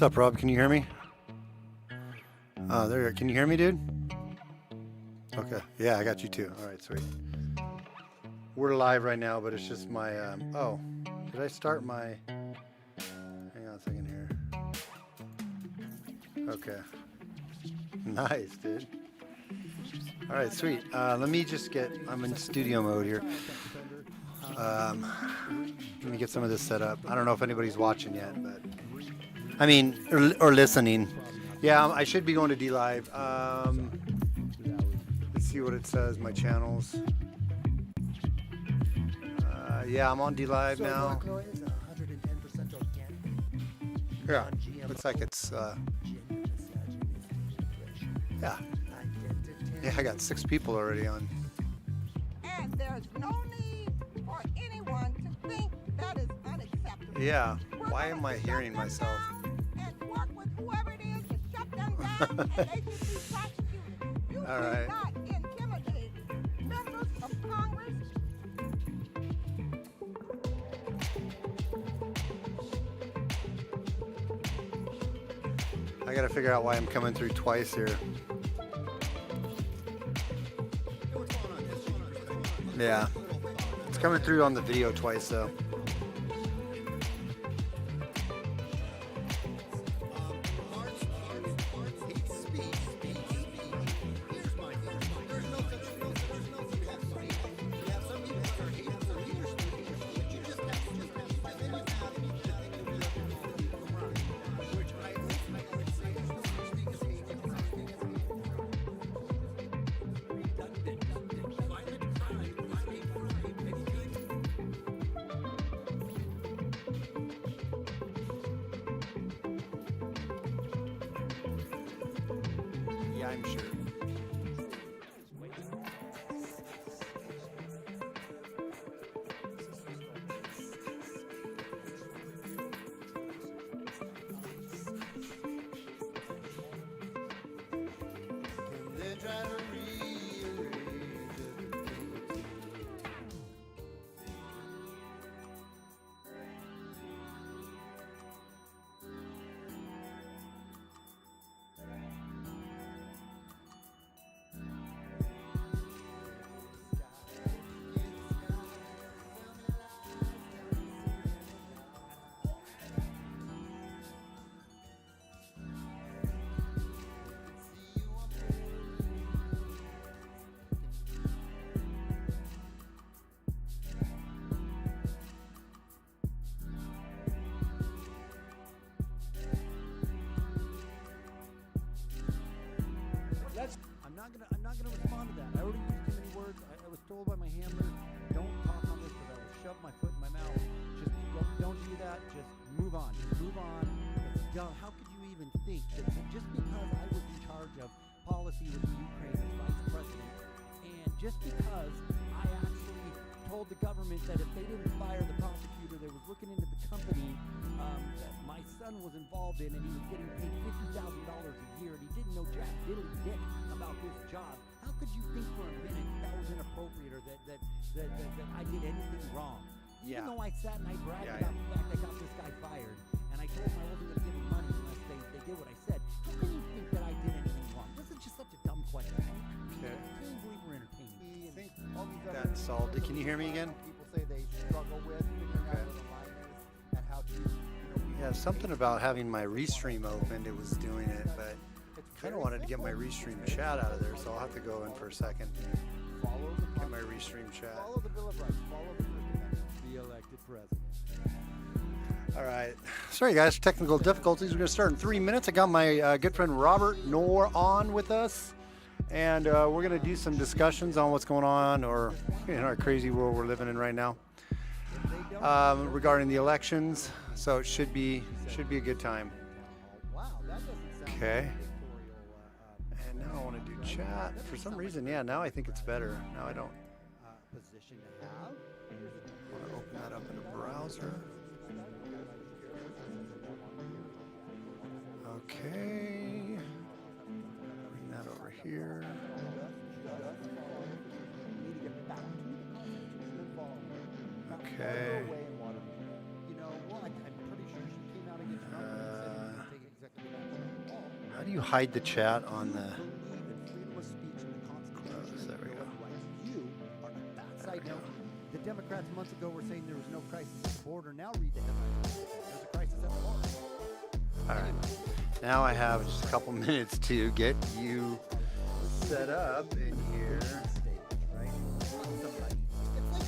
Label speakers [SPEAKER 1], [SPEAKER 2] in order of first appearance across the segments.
[SPEAKER 1] What's up, Rob? Can you hear me? Oh, there you are. Can you hear me, dude? Okay. Yeah, I got you too. All right, sweet. We're live right now, but it's just my... oh, did I start my... Hang on a second here. Okay. Nice, dude. All right, sweet. Let me just get... I'm in studio mode here. Let me get some of this set up. I don't know if anybody's watching yet, but... I mean, or listening. Yeah, I should be going to D-Live. Let's see what it says, my channels. Yeah, I'm on D-Live now. Yeah, looks like it's, yeah. Yeah, I got 6 people already on.
[SPEAKER 2] And there's no need for anyone to think that is unacceptable.
[SPEAKER 1] Yeah, why am I hearing myself?
[SPEAKER 2] And work with whoever it is to shut them down, and they should be prosecuted. You
[SPEAKER 1] All right.
[SPEAKER 2] should not intimidate members of Congress.
[SPEAKER 1] I gotta figure out why I'm coming through twice here. Yeah, it's coming through on the video twice though. Yeah, I'm sure.
[SPEAKER 3] I'm not gonna respond to that. I already used too many words. I was told by my handler, don't talk on this because I will shove my foot in my mouth. Just don't do that. Just move on. Just move on. It's dumb. How could you even think that just because I was in charge of policy with the Ukraine as vice president, and just because I actually told the government that if they didn't fire the prosecutor that was looking into the company that my son was involved in, and he was getting paid $50,000 a year, and he didn't know jack diddly dick about this job. How could you think for a minute that was inappropriate or that I did anything wrong?
[SPEAKER 1] Yeah.
[SPEAKER 3] Even though I sat and I bragged
[SPEAKER 1] Yeah,
[SPEAKER 3] about the fact I got this guy fired, and I told him I wasn't going to give him money unless they did what I said. How can you think that I did anything wrong? This is just such a dumb question.
[SPEAKER 1] Okay.
[SPEAKER 3] I can't believe we're entertaining.
[SPEAKER 2] I think all these other
[SPEAKER 1] That's solved. Can you hear me again?
[SPEAKER 2] people say they struggle with figuring out where the line is and how to,
[SPEAKER 1] Yeah, something about having my restream opened, it was doing it, but kind of wanted to get my restream chat out of there, so I'll have to go in for a second and
[SPEAKER 2] follow the
[SPEAKER 1] get my restream chat.
[SPEAKER 2] follow the Bill of Rights, follow the First Amendment.
[SPEAKER 3] Be elected president.
[SPEAKER 1] All right. Sorry, guys, technical difficulties. We're going to start in 3 minutes. I got my good friend Robert Noerr on with us, and we're going to do some discussions on what's going on or in our crazy world we're living in right now regarding the elections. So it should be a good time.
[SPEAKER 2] Wow, that doesn't sound
[SPEAKER 1] Okay. And now I want to do chat. For some reason, yeah, now I think it's better. Now I don't
[SPEAKER 2] position to have.
[SPEAKER 1] want to open that up in a browser. Okay. Bring that over here. Okay.
[SPEAKER 2] You know, well, I'm pretty sure she came out against Trump and said,
[SPEAKER 1] How do you hide the chat on the?
[SPEAKER 3] Believe in freedom of speech and the Constitution
[SPEAKER 1] there
[SPEAKER 3] and
[SPEAKER 1] we
[SPEAKER 3] the Bill
[SPEAKER 1] go.
[SPEAKER 3] of Rights. You are a bad side note. The Democrats months ago were saying there was no crisis at the border. Now read the headlines. There's a crisis at the border.
[SPEAKER 1] All right. Now I have just a couple minutes to get you set up in here.
[SPEAKER 3] Right? It's like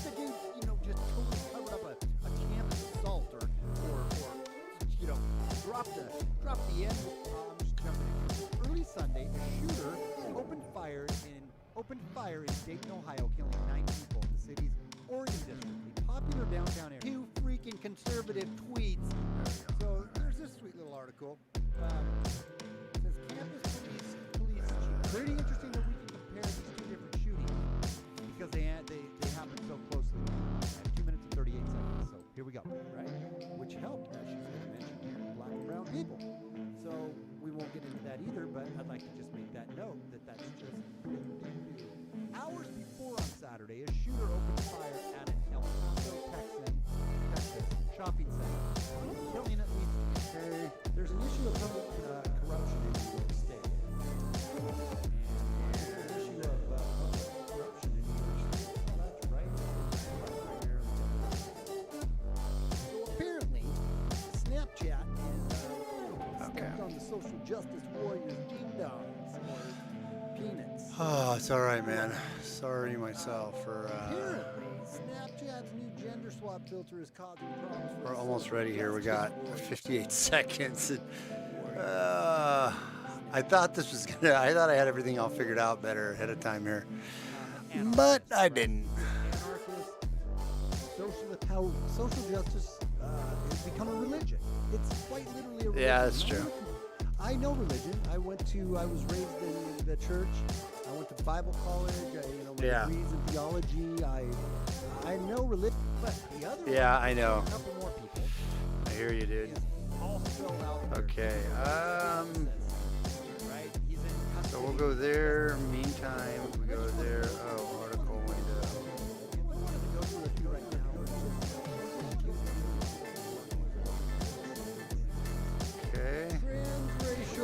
[SPEAKER 3] the dude, just totally covered up a campus assault or drop the end. I'm just jumping in. Early Sunday, a shooter opened fire in Dayton, Ohio, killing 9 people in the city's Oregon district, a popular downtown area. 2 freaking conservative tweets. So there's this sweet little article. It says campus police chief. Pretty interesting that we can compare these 2 different shootings because they happen so closely. At 2 minutes and 38 seconds. So here we go. Right? Which helped, as she's going to mention here, black and brown people. So we won't get into that either, but I'd like to just make that note that that's just hours before on Saturday, a shooter opened fire at an El Paso, Texas shopping center, killing at least. There's an issue of public corruption in New York State. And there's an issue of public corruption in New York State. That's right. So apparently, Snapchat is stepped on the social justice warriors' ding-dongs or peanuts.
[SPEAKER 1] Oh, it's all right, man. Sorry myself for.
[SPEAKER 3] Apparently, Snapchat's new gender swap filter is causing problems.
[SPEAKER 1] We're almost ready here. We got 58 seconds. I thought this was gonna. I thought I had everything all figured out better ahead of time here, but I didn't.
[SPEAKER 3] How social justice has become a religion. It's quite literally a religion.
[SPEAKER 1] Yeah, that's true.
[SPEAKER 3] I know religion. I was raised in the church. I went to Bible college. My degrees in theology. I know religion, but the other
[SPEAKER 1] Yeah,
[SPEAKER 3] one,
[SPEAKER 1] I know.
[SPEAKER 3] a couple more people.
[SPEAKER 1] I hear you, dude.
[SPEAKER 3] Is also out there.
[SPEAKER 1] Okay.
[SPEAKER 3] Right? He's in custody.
[SPEAKER 1] So we'll go there. Meantime, we go there. Oh, article window.
[SPEAKER 3] I wanted to go through a few right now.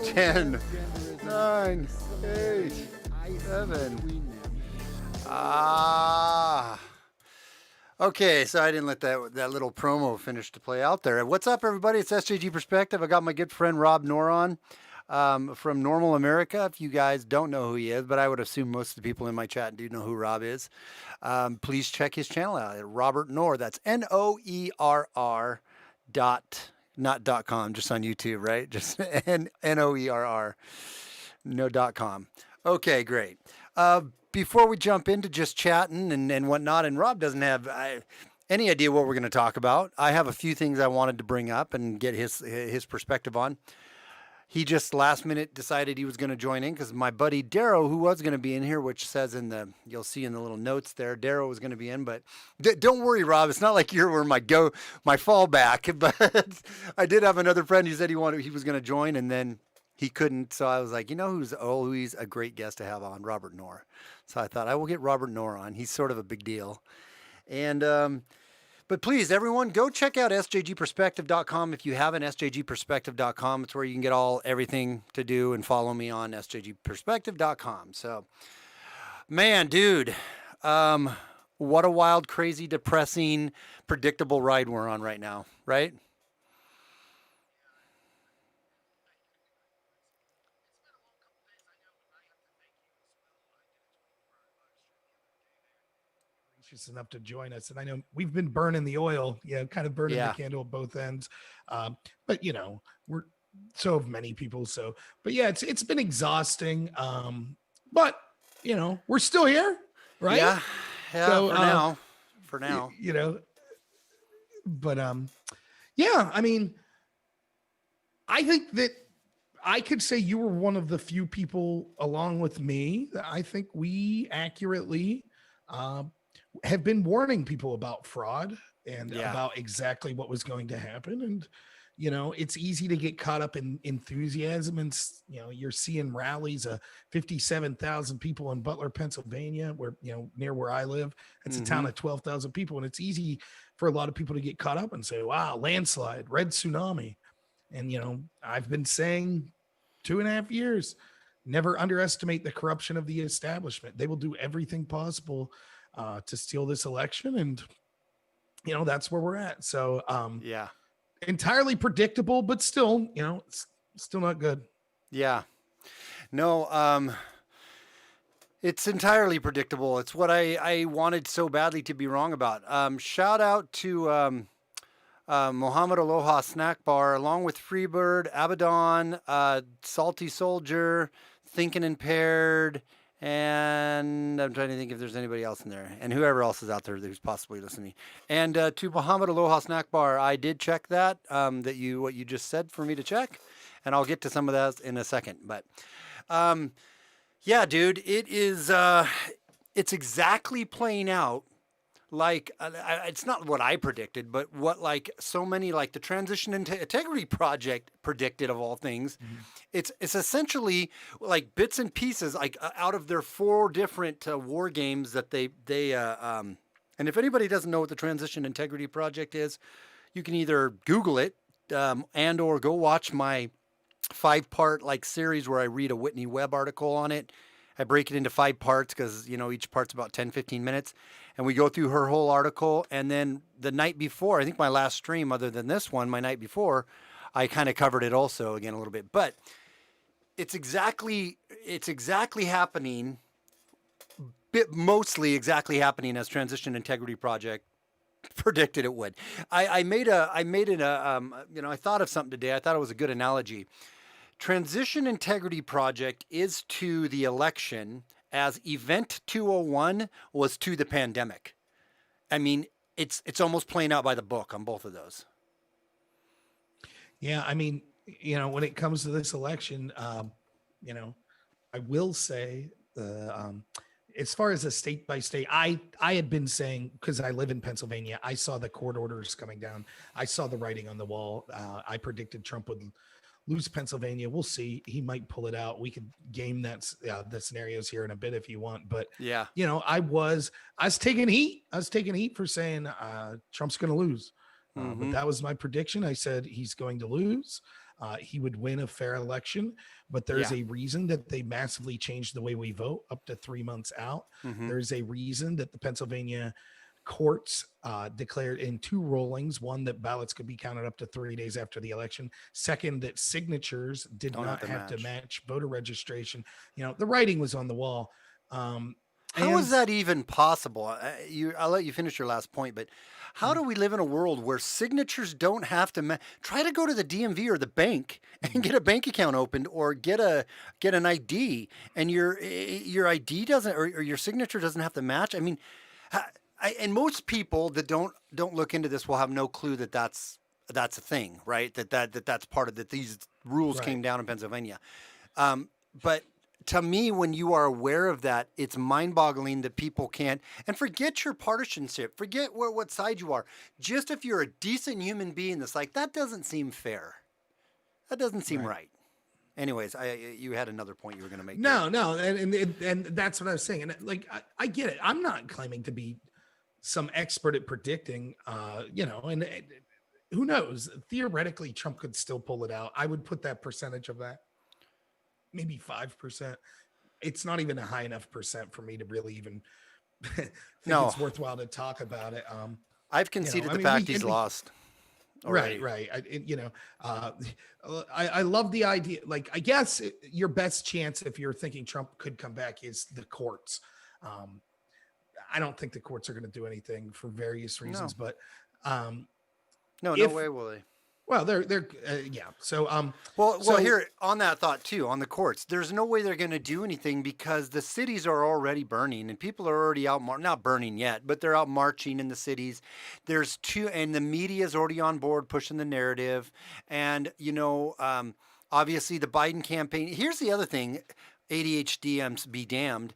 [SPEAKER 1] 10, 9, 8, 7. Okay, so I didn't let that little promo finish to play out there. What's up, everybody? It's SJG Perspective. I got my good friend Rob Noerr on from Normal America. If you guys don't know who he is, but I would assume most of the people in my chat do know who Rob is. Please check his channel out at Robert Noerr. That's Noerr not .com, just on YouTube, right? Just Noerr, no .com. Okay, great. Before we jump into just chatting and whatnot, and Rob doesn't have any idea what we're going to talk about. I have a few things I wanted to bring up and get his perspective on. He just last minute decided he was going to join in because my buddy Darrow, who was going to be in here, which says you'll see in the little notes there, Darrow was going to be in. But don't worry, Rob. It's not like you were my fallback. But I did have another friend who said he was going to join, and then he couldn't. So I was like, who's always a great guest to have on? Robert Noerr. So I thought I will get Robert Noerr on. He's sort of a big deal. And but please, everyone, go check out sjgperspective.com. If you haven't, sjgperspective.com. It's where you can get everything to do and follow me on sjgperspective.com. So, man, dude, what a wild, crazy, depressing, predictable ride we're on right now, right?
[SPEAKER 4] Enough to join us, and I know we've been burning the oil, kind of burning the candle at both ends, but we're so have many people. So, but yeah, it's been exhausting, but we're still here, right?
[SPEAKER 1] Yeah,
[SPEAKER 4] so,
[SPEAKER 1] for now,
[SPEAKER 4] but yeah, I mean, I think that I could say you were one of the few people, along with me, that I think we accurately have been warning people about fraud and about exactly what was going to happen. And, it's easy to get caught up in enthusiasm. And, you're seeing rallies of 57,000 people in Butler, Pennsylvania, where, near where I live. It's a town of 12,000 people. And it's easy for a lot of people to get caught up and say, wow, landslide, red tsunami. And, I've been saying 2.5 years. Never underestimate the corruption of the establishment. They will do everything possible to steal this election. And, that's where we're at. So
[SPEAKER 1] Yeah.
[SPEAKER 4] entirely predictable, but still, it's still not good.
[SPEAKER 1] Yeah. No, it's entirely predictable. It's what I wanted so badly to be wrong about. Shout out to Mohammed Aloha Snack Bar, along with Freebird, Abaddon, Salty Soldier, Thinking Impaired, and I'm trying to think if there's anybody else in there, and whoever else is out there who's possibly listening. And to Mohammed Aloha Snack Bar, I did check that, what you just said for me to check, and I'll get to some of that in a second. But yeah, dude, it's exactly playing out like it's not what I predicted, but what like so many, like the Transition Integrity Project predicted, of all things. Mm-hmm. It's essentially like bits and pieces, like out of their 4 different war games that they and if anybody doesn't know what the Transition Integrity Project is, you can either Google it and or go watch my 5-part like series where I read a Whitney Webb article on it. I break it into 5 parts because, each part's about 10, 15 minutes. And we go through her whole article. And then the night before, I think my last stream, other than this one, my night before, I kind of covered it also again a little bit. But it's exactly happening, mostly exactly happening as Transition Integrity Project predicted it would. I thought of something today. I thought it was a good analogy. Transition Integrity Project is to the election as Event 201 was to the pandemic. I mean, it's almost playing out by the book on both of those.
[SPEAKER 4] Yeah, I mean, when it comes to this election, I will say, as far as a state by state, I had been saying, because I live in Pennsylvania, I saw the court orders coming down. I saw the writing on the wall. I predicted Trump would lose Pennsylvania. We'll see. He might pull it out. We could game the scenarios here in a bit if you want. But
[SPEAKER 1] yeah,
[SPEAKER 4] I was taking heat. I was taking heat for saying Trump's going to lose. But that was my prediction. I said he's going to lose. He would win a fair election, but there's a reason that they massively changed the way we vote up to 3 months out. There's a reason that the Pennsylvania courts declared in 2 rulings: one, that ballots could be counted up to 3 days after the election; second, that signatures did not have to match voter registration. The writing was on the wall.
[SPEAKER 1] How is that even possible? I'll let you finish your last point, but how do we live in a world where signatures don't have to try to go to the DMV or the bank and get a bank account opened or get an ID, and your ID doesn't, or your signature doesn't have to match? I mean, and most people that don't look into this will have no clue that that's a thing, right? That's part of that. These rules came down in Pennsylvania, but. To me, when you are aware of that, it's mind-boggling that people can't, and forget your partisanship, forget what side you are. Just if you're a decent human being, that's like, that doesn't seem fair. That doesn't seem right. Anyways, you had another point you were going to make.
[SPEAKER 4] No, and that's what I was saying. And I get it. I'm not claiming to be some expert at predicting, and who knows? Theoretically, Trump could still pull it out. I would put that percentage of that. Maybe 5%. It's not even a high enough percent for me to really even think it's worthwhile to talk about it.
[SPEAKER 1] I've conceded the fact he's lost.
[SPEAKER 4] Already. Right. I love the idea. Like, I guess your best chance, if you're thinking Trump could come back, is the courts. I don't think the courts are going to do anything for various reasons, but
[SPEAKER 1] no way will they.
[SPEAKER 4] Well, they're yeah. So
[SPEAKER 1] well, here on that thought too, on the courts, there's no way they're going to do anything because the cities are already burning and people are already out, not burning yet, but they're out marching in the cities. There's and the media is already on board pushing the narrative, and obviously the Biden campaign. Here's the other thing, ADHD, be damned.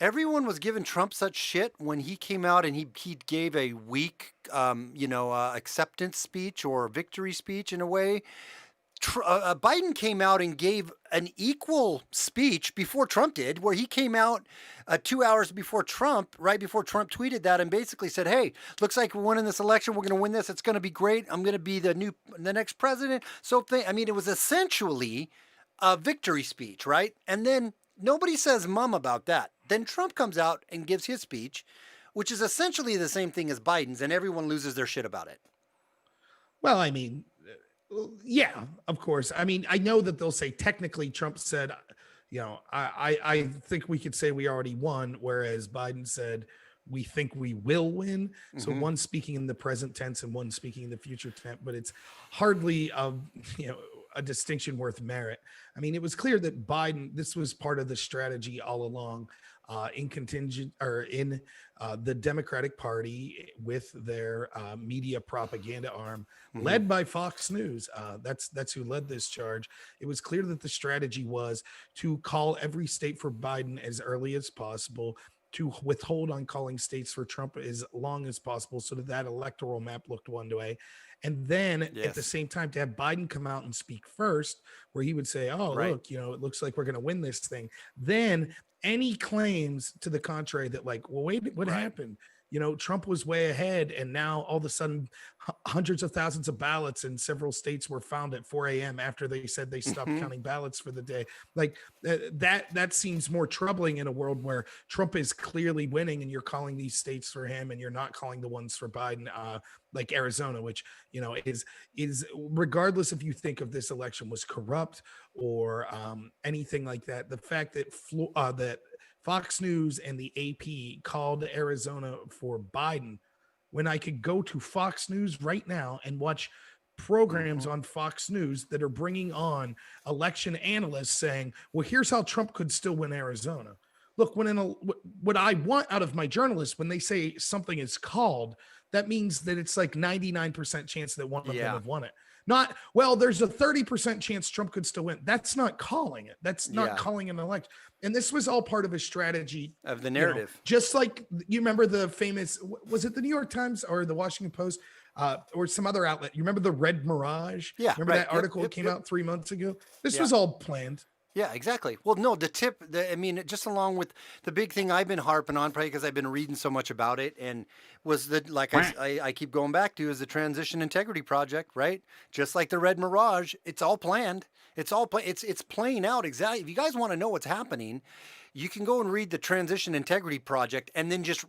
[SPEAKER 1] Everyone was giving Trump such shit when he came out and he gave a weak, acceptance speech or victory speech in a way. Biden came out and gave an equal speech before Trump did, where he came out 2 hours before Trump, right before Trump tweeted that, and basically said, "Hey, looks like we're winning this election. We're going to win this. It's going to be great. I'm going to be the next president." So, it was essentially a victory speech, right? And then nobody says mum about that. Then Trump comes out and gives his speech, which is essentially the same thing as Biden's, and everyone loses their shit about it.
[SPEAKER 4] Well, I mean, yeah, of course. I mean, I know that they'll say technically Trump said, I think we could say we already won, whereas Biden said we think we will win. So one speaking in the present tense and one speaking in the future tense, but it's hardly a distinction worth merit. I mean, it was clear that Biden, this was part of the strategy all along, in contingent or in the Democratic Party with their media propaganda arm led by Fox News. That's who led this charge. It was clear that the strategy was to call every state for Biden as early as possible, to withhold on calling states for Trump as long as possible so that that electoral map looked one way. And then at the same time, to have Biden come out and speak first, where he would say, oh, look, it looks like we're going to win this thing. Then any claims to the contrary that like, well, wait, what happened? Trump was way ahead, and now all of a sudden hundreds of thousands of ballots in several states were found at 4 a.m. after they said they stopped counting ballots for the day. Like that seems more troubling in a world where Trump is clearly winning and you're calling these states for him and you're not calling the ones for Biden, like Arizona, which, is regardless if you think of this election was corrupt or anything like that, the fact that that Fox News and the AP called Arizona for Biden, when I could go to Fox News right now and watch programs on Fox News that are bringing on election analysts saying, well, here's how Trump could still win Arizona. Look, what I want out of my journalists, when they say something is called, that means that it's like 99% chance that one of them have won it. Not, well, there's a 30% chance Trump could still win. That's not calling it. That's not calling an election. And this was all part of a strategy
[SPEAKER 1] of the narrative.
[SPEAKER 4] Just like you remember the famous, was it the New York Times or the Washington Post or some other outlet? You remember the Red Mirage?
[SPEAKER 1] Yeah.
[SPEAKER 4] Remember that article that came out 3 months ago? This was all planned.
[SPEAKER 1] Yeah, exactly. Well, no, just along with the big thing I've been harping on, probably because I've been reading so much about it, and was that, like I keep going back to, is the Transition Integrity Project, right? Just like the Red Mirage, it's all planned. It's playing out exactly. If you guys want to know what's happening, you can go and read the Transition Integrity Project and then just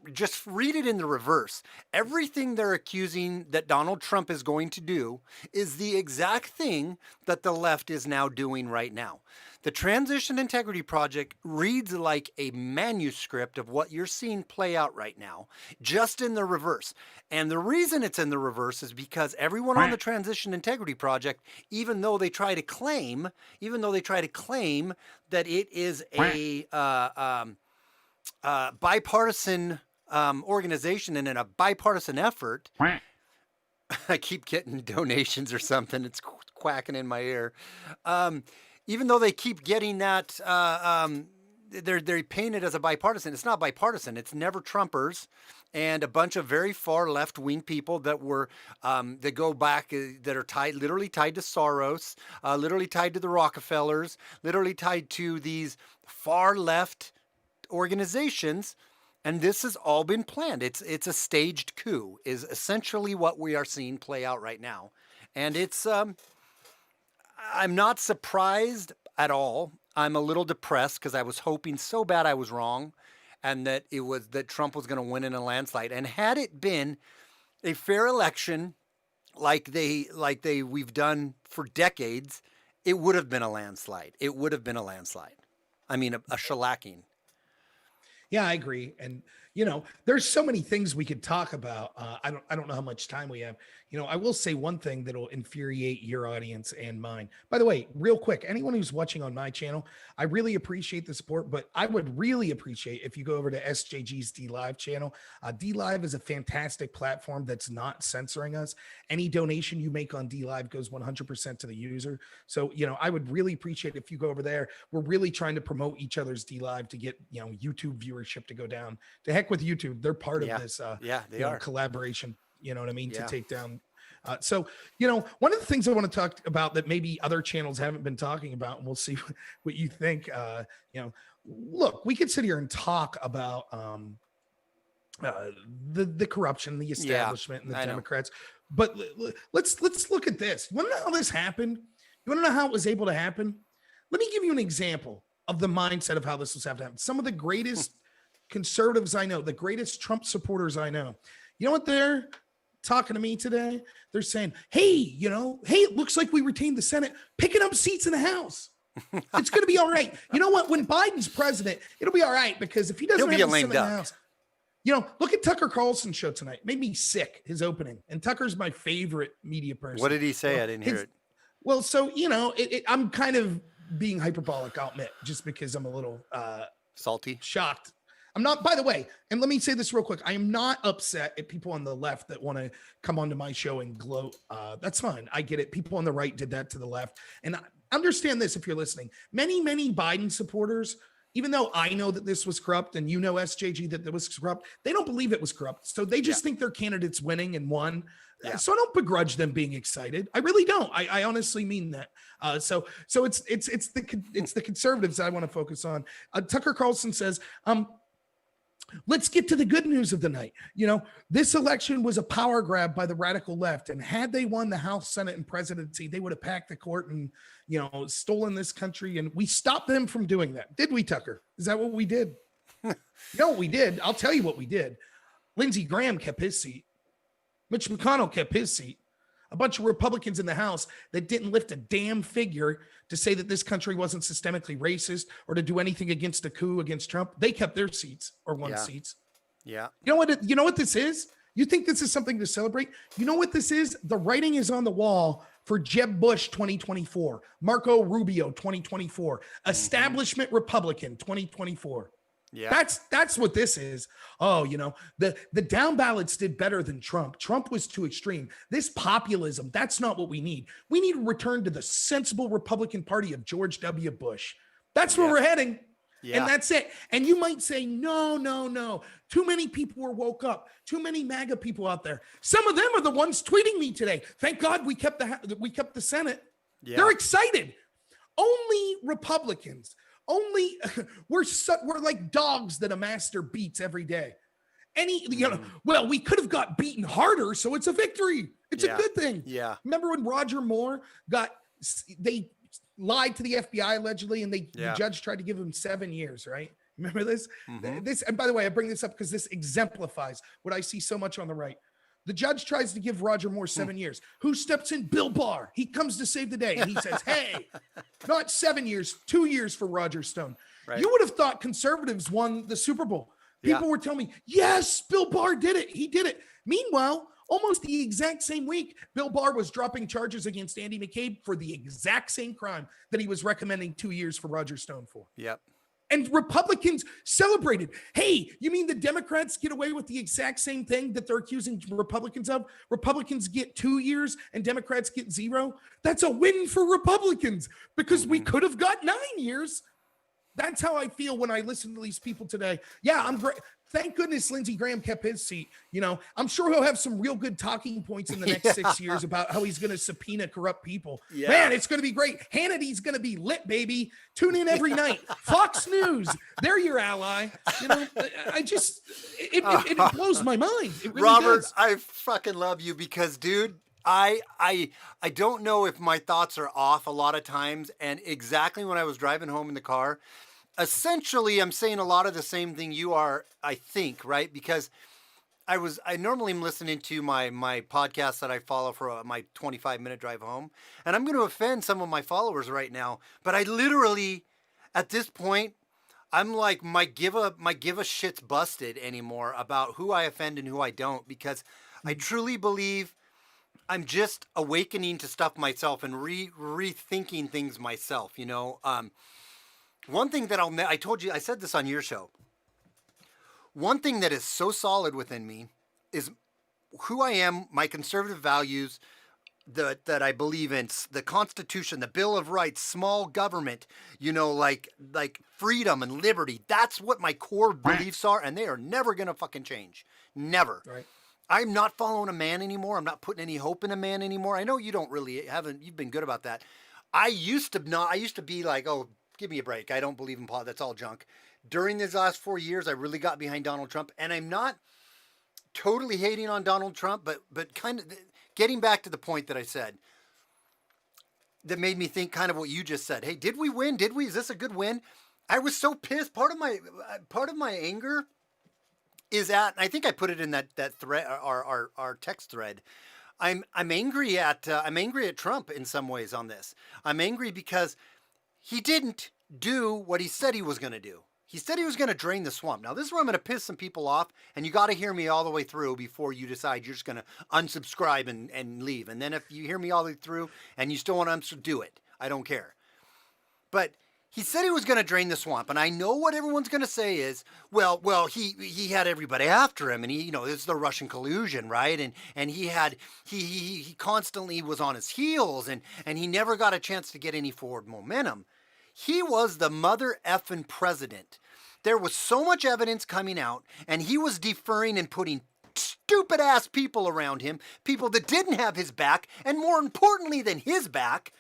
[SPEAKER 1] read it in the reverse. Everything they're accusing that Donald Trump is going to do is the exact thing that the left is now doing right now. The Transition Integrity Project reads like a manuscript of what you're seeing play out right now, just in the reverse. And the reason it's in the reverse is because everyone on the Transition Integrity Project, even though they try to claim that it is a bipartisan organization and in a bipartisan effort, I keep getting donations or something. It's quacking in my ear. Even though they keep getting that, they're painted as a bipartisan. It's not bipartisan. It's never Trumpers and a bunch of very far left-wing people that were that go back, that are literally tied to Soros, literally tied to the Rockefellers, literally tied to these far left organizations. And this has all been planned. It's a staged coup, is essentially what we are seeing play out right now. And it's I'm not surprised at all. I'm a little depressed because I was hoping so bad I was wrong and that Trump was going to win in a landslide. And had it been a fair election like we've done for decades, it would have been a landslide. It would have been a landslide. I mean, a shellacking.
[SPEAKER 4] Yeah, I agree. And, there's so many things we could talk about. I don't know how much time we have. I will say one thing that'll infuriate your audience and mine. By the way, real quick, anyone who's watching on my channel, I really appreciate the support, but I would really appreciate if you go over to SJG's DLive channel. DLive is a fantastic platform that's not censoring us. Any donation you make on DLive goes 100% to the user. So, I would really appreciate if you go over there. We're really trying to promote each other's DLive to get, YouTube viewership to go down. To heck with YouTube. They're part of this
[SPEAKER 1] they are.
[SPEAKER 4] Collaboration, you know what I mean, to take down. So, one of the things I want to talk about that maybe other channels haven't been talking about, and we'll see what you think. Look, we could sit here and talk about the corruption, the establishment, and the Democrats. But let's look at this. You want to know how this happened? You want to know how it was able to happen? Let me give you an example of the mindset of how this was happening. Some of the greatest conservatives I know, the greatest Trump supporters I know, you know what they're talking to me today? They're saying, hey, it looks like we retained the Senate, picking up seats in the House. It's going to be all right. You know what? When Biden's president, it'll be all right, because if he doesn't have the Senate in the House, look at Tucker Carlson's show tonight. Made me sick, his opening. And Tucker's my favorite media person.
[SPEAKER 1] What did he say? I didn't hear it.
[SPEAKER 4] Well, so, I'm kind of being hyperbolic, I'll admit, just because I'm a little
[SPEAKER 1] salty,
[SPEAKER 4] shocked. I'm not, by the way, and let me say this real quick. I am not upset at people on the left that want to come onto my show and gloat. That's fine. I get it. People on the right did that to the left. And I understand this if you're listening. Many, many Biden supporters, even though I know that this was corrupt and SJG that was corrupt, they don't believe it was corrupt. So they just think their candidate's winning and won. Yeah. So I don't begrudge them being excited. I really don't. I honestly mean that. So it's the conservatives I want to focus on. Tucker Carlson says, let's get to the good news of the night. This election was a power grab by the radical left. And had they won the House, Senate, and presidency, they would have packed the court and, stolen this country. And we stopped them from doing that. Did we, Tucker? Is that what we did? No, we did. I'll tell you what we did. Lindsey Graham kept his seat. Mitch McConnell kept his seat. A bunch of Republicans in the House that didn't lift a damn figure to say that this country wasn't systemically racist or to do anything against a coup against Trump. They kept their seats or won seats.
[SPEAKER 1] Yeah.
[SPEAKER 4] You know what this is? You think this is something to celebrate? You know what this is? The writing is on the wall for Jeb Bush 2024, Marco Rubio 2024, establishment Republican 2024. Yeah, that's what this is. Oh, the down ballots did better than Trump. Trump was too extreme. This populism, that's not what we need. We need to return to the sensible Republican Party of George W. Bush. That's where we're heading. Yeah. And that's it. And you might say, no. Too many people were woke up. Too many MAGA people out there. Some of them are the ones tweeting me today. Thank God we kept the Senate. Yeah. They're excited. Only Republicans. We're like dogs that a master beats every day. Well, we could have got beaten harder, so it's a victory. It's a good thing. Yeah. Remember when Roger Moore they lied to the FBI allegedly, and the judge tried to give him 7 years, right? Remember this? This, and by the way, I bring this up because this exemplifies what I see so much on the right. The judge tries to give Roger Moore 7 years. Who steps in? Bill Barr. He comes to save the day. And he says, hey, not 7 years, 2 years for Roger Stone. Right. You would have thought conservatives won the Super Bowl. People were telling me, yes, Bill Barr did it. He did it. Meanwhile, almost the exact same week, Bill Barr was dropping charges against Andy McCabe for the exact same crime that he was recommending 2 years for Roger Stone for. Yep. And Republicans celebrated. Hey, you mean the Democrats get away with the exact same thing that they're accusing Republicans of? Republicans get 2 years and Democrats get 0. That's a win for Republicans because we could have got 9 years. That's how I feel when I listen to these people today. Yeah, I'm great. Thank goodness Lindsey Graham kept his seat. I'm sure he'll have some real good talking points in the next 6 years about how he's going to subpoena corrupt people. Yeah. Man, it's going to be great. Hannity's going to be lit, baby. Tune in every night. Fox News, they're your ally. It blows my mind. It really
[SPEAKER 1] Robert,
[SPEAKER 4] does.
[SPEAKER 1] I fucking love you because, dude, I don't know if my thoughts are off a lot of times. And exactly when I was driving home in the car, essentially, I'm saying a lot of the same thing you are, I think, right? Because I normally am listening to my podcast that I follow for my 25-minute drive home. And I'm going to offend some of my followers right now. But I literally, at this point, I'm like, my give a shit's busted anymore about who I offend and who I don't. Because I truly believe I'm just awakening to stuff myself and rethinking things myself, One thing that I told you, I said this on your show. One thing that is so solid within me is who I am, my conservative values that I believe in, the Constitution, the Bill of Rights, small government, like freedom and liberty. That's what my core beliefs are, and they are never going to fucking change. Never. Right. I'm not following a man anymore. I'm not putting any hope in a man anymore. I know you you've been good about that. I used to be like, oh, give me a break. I don't believe in politics. That's all junk. During these last 4 years, I really got behind Donald Trump. And I'm not totally hating on Donald Trump, but kind of getting back to the point that I said. that made me think kind of what you just said. Hey, did we win? Did we? Is this a good win? I was so pissed. Part of my anger is at, I think I put it in that thread, our text thread. I'm angry at Trump in some ways on this. I'm angry because he didn't do what he said he was going to do. He said he was going to drain the swamp. Now, this is where I'm going to piss some people off, and you got to hear me all the way through before you decide you're just going to unsubscribe and leave. And then if you hear me all the way through and you still want to do it, I don't care. But he said he was going to drain the swamp, and I know what everyone's going to say is, well, he had everybody after him, and he, this is the Russian collusion, right? And he constantly was on his heels, and he never got a chance to get any forward momentum. He was the mother effing president. There was so much evidence coming out, and he was deferring and putting stupid ass people around him, people that didn't have his back, and more importantly than his back,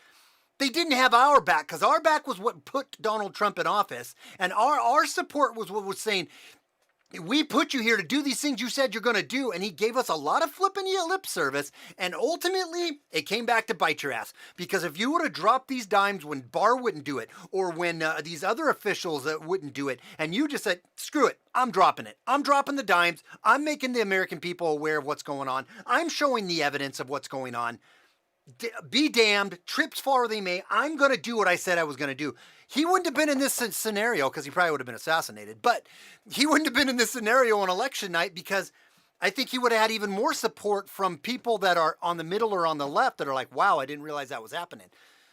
[SPEAKER 1] they didn't have our back, because our back was what put Donald Trump in office, and our support was what was saying, we put you here to do these things you said you're going to do, and he gave us a lot of flipping lip service, and ultimately, it came back to bite your ass, because if you would have dropped these dimes when Barr wouldn't do it, or when these other officials wouldn't do it, and you just said, screw it, I'm dropping it. I'm dropping the dimes. I'm making the American people aware of what's going on. I'm showing the evidence of what's going on. Be damned, trips fall where they may. I'm going to do what I said I was going to do. He wouldn't have been in this scenario because he probably would have been assassinated, but he wouldn't have been in this scenario on election night because I think he would have had even more support from people that are on the middle or on the left that are like, wow, I didn't realize that was happening.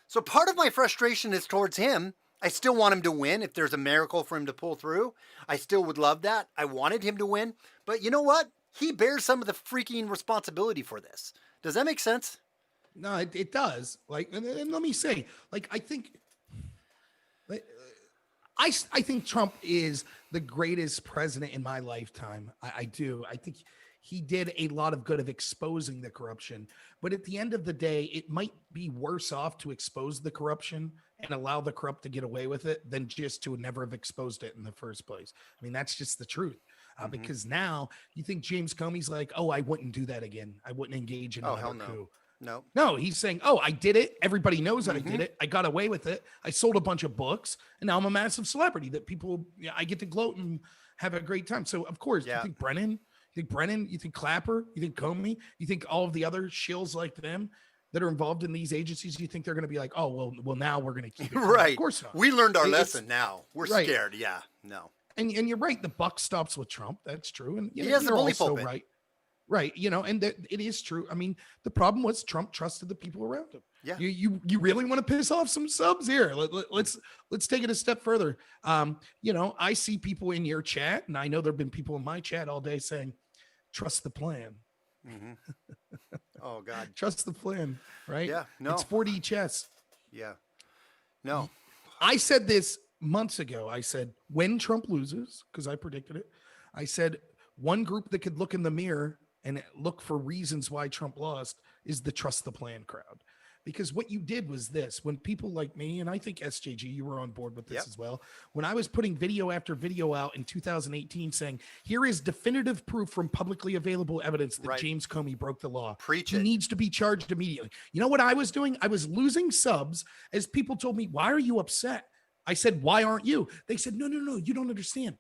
[SPEAKER 1] So part of my frustration is towards him. I still want him to win. If there's a miracle for him to pull through, I still would love that. I wanted him to win, but you know what? He bears some of the freaking responsibility for this. Does that make sense?
[SPEAKER 4] No, it does. Like, and let me say, like, I think Trump is the greatest president in my lifetime. I do. I think he did a lot of good of exposing the corruption. But at the end of the day, it might be worse off to expose the corruption and allow the corrupt to get away with it than just to never have exposed it in the first place. I mean, that's just the truth. Because now you think James Comey's like, oh, I wouldn't do that again. I wouldn't engage in another coup. No, he's saying, oh, I did it. Everybody knows I did it. I got away with it. I sold a bunch of books, and now I'm a massive celebrity that people, I get to gloat and have a great time. So, of course, you think Brennan, you think Clapper, you think Comey, you think all of the other shills like them that are involved in these agencies, you think they're going to be like, oh, well, now we're going to keep it.
[SPEAKER 1] Right.
[SPEAKER 4] Of course not.
[SPEAKER 1] We learned our lesson now. We're scared. Yeah, no.
[SPEAKER 4] And you're right. The buck stops with Trump. That's true. And
[SPEAKER 1] he has the bully pulpit.
[SPEAKER 4] Right. Right. And it is true. I mean, the problem was Trump trusted the people around him.
[SPEAKER 1] Yeah.
[SPEAKER 4] You really want to piss off some subs here. Let's take it a step further. I see people in your chat, and I know there've been people in my chat all day saying, trust the plan.
[SPEAKER 1] Mm-hmm. Oh God.
[SPEAKER 4] Trust the plan. Right.
[SPEAKER 1] Yeah. No.
[SPEAKER 4] It's 4D chess.
[SPEAKER 1] Yeah. No.
[SPEAKER 4] I said this months ago. I said, when Trump loses, because I predicted it, I said one group that could look in the mirror and look for reasons why Trump lost is the trust the plan crowd. Because what you did was this, when people like me, and I think SJG, you were on board with this as well. When I was putting video after video out in 2018 saying, here is definitive proof from publicly available evidence that James Comey broke the law.
[SPEAKER 1] Preach
[SPEAKER 4] he
[SPEAKER 1] it.
[SPEAKER 4] needs to be charged immediately. You know what I was doing? I was losing subs as people told me, why are you upset? I said, why aren't you? They said, no, you don't understand.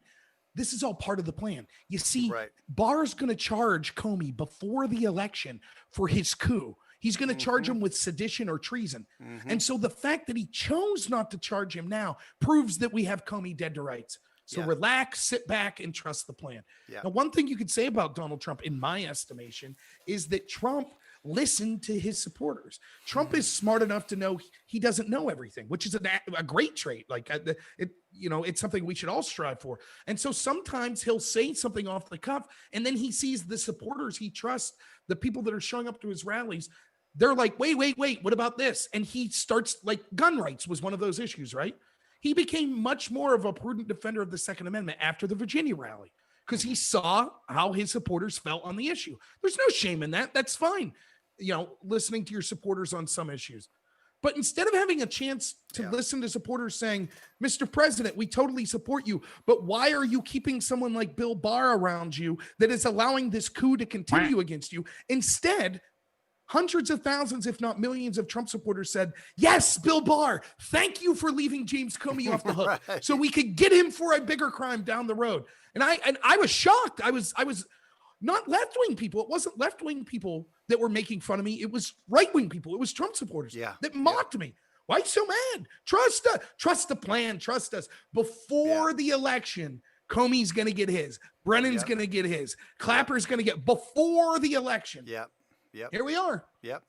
[SPEAKER 4] This is all part of the plan. You see, Barr's going to charge Comey before the election for his coup. He's going to charge him with sedition or treason. And so the fact that he chose not to charge him now proves that we have Comey dead to rights. So relax, sit back, and trust the plan. Now, one thing you could say about Donald Trump, in my estimation, is that Trump listened to his supporters. Trump is smart enough to know he doesn't know everything, which is a great trait. Like it's something we should all strive for. And so sometimes he'll say something off the cuff, and then he sees the supporters he trusts, the people that are showing up to his rallies. They're like, wait, what about this? And he starts, like, gun rights was one of those issues, right? He became much more of a prudent defender of the Second Amendment after the Virginia rally because he saw how his supporters felt on the issue. There's no shame in that. That's fine. Listening to your supporters on some issues. But instead of having a chance to listen to supporters saying, Mr. President, we totally support you, but why are you keeping someone like Bill Barr around you that is allowing this coup to continue against you? Instead, hundreds of thousands, if not millions of Trump supporters said, yes, Bill Barr, thank you for leaving James Comey off the hook
[SPEAKER 1] Right.
[SPEAKER 4] so we could get him for a bigger crime down the road. And I was shocked. I was not left-wing people. It wasn't left-wing people that were making fun of me. It was right-wing people. It was Trump supporters that mocked me. Why so mad? Trust the plan. Trust us. Before the election, Comey's going to get his. Brennan's going to get his. Clapper's going to get before the election.
[SPEAKER 1] Yep.
[SPEAKER 4] Here we are.
[SPEAKER 1] Yep.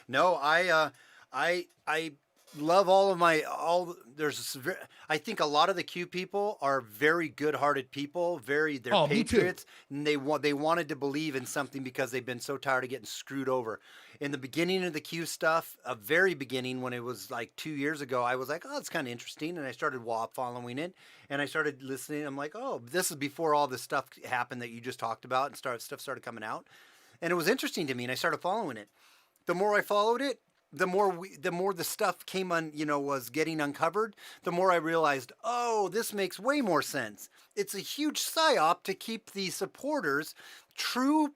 [SPEAKER 1] No, I love I think a lot of the Q people are very good-hearted people, they're patriots, and they wanted to believe in something because they've been so tired of getting screwed over. In the beginning of the Q stuff, very beginning, when it was like 2 years ago, I was like, oh, it's kind of interesting, and I started following it, and I started listening. I'm like, oh, this is before all this stuff happened that you just talked about, and stuff started coming out, and it was interesting to me, and I started following it. The more I followed it, the more the stuff came on, was getting uncovered, the more I realized, oh, this makes way more sense. It's a huge psyop to keep the supporters, true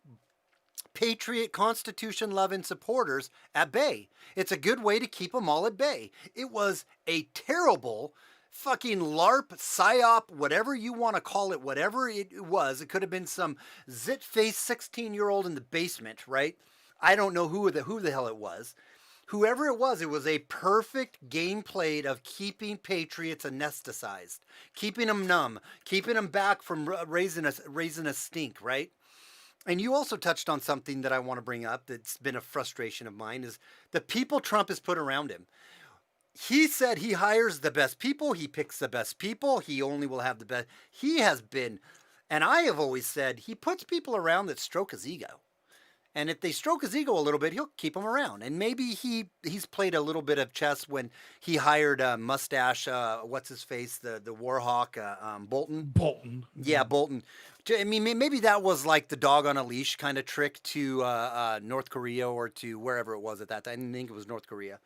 [SPEAKER 1] patriot, Constitution-loving supporters, at bay. It's a good way to keep them all at bay. It was a terrible fucking LARP, psyop, whatever you want to call it, whatever it was. It could have been some zit-faced 16-year-old in the basement, right? I don't know who the hell it was. Whoever it was a perfect game played of keeping patriots anesthetized, keeping them numb, keeping them back from raising a stink, right? And you also touched on something that I want to bring up that's been a frustration of mine, is the people Trump has put around him. He said he hires the best people, he picks the best people, he only will have the best. He has been, and I have always said, he puts people around that stroke his ego. And if they stroke his ego a little bit, he'll keep them around. And maybe he's played a little bit of chess when he hired Mustache, what's his face, the war hawk, Bolton.
[SPEAKER 4] Bolton.
[SPEAKER 1] Yeah, Bolton. I mean, maybe that was like the dog on a leash kind of trick to North Korea or to wherever it was at that time. I didn't think it was North Korea.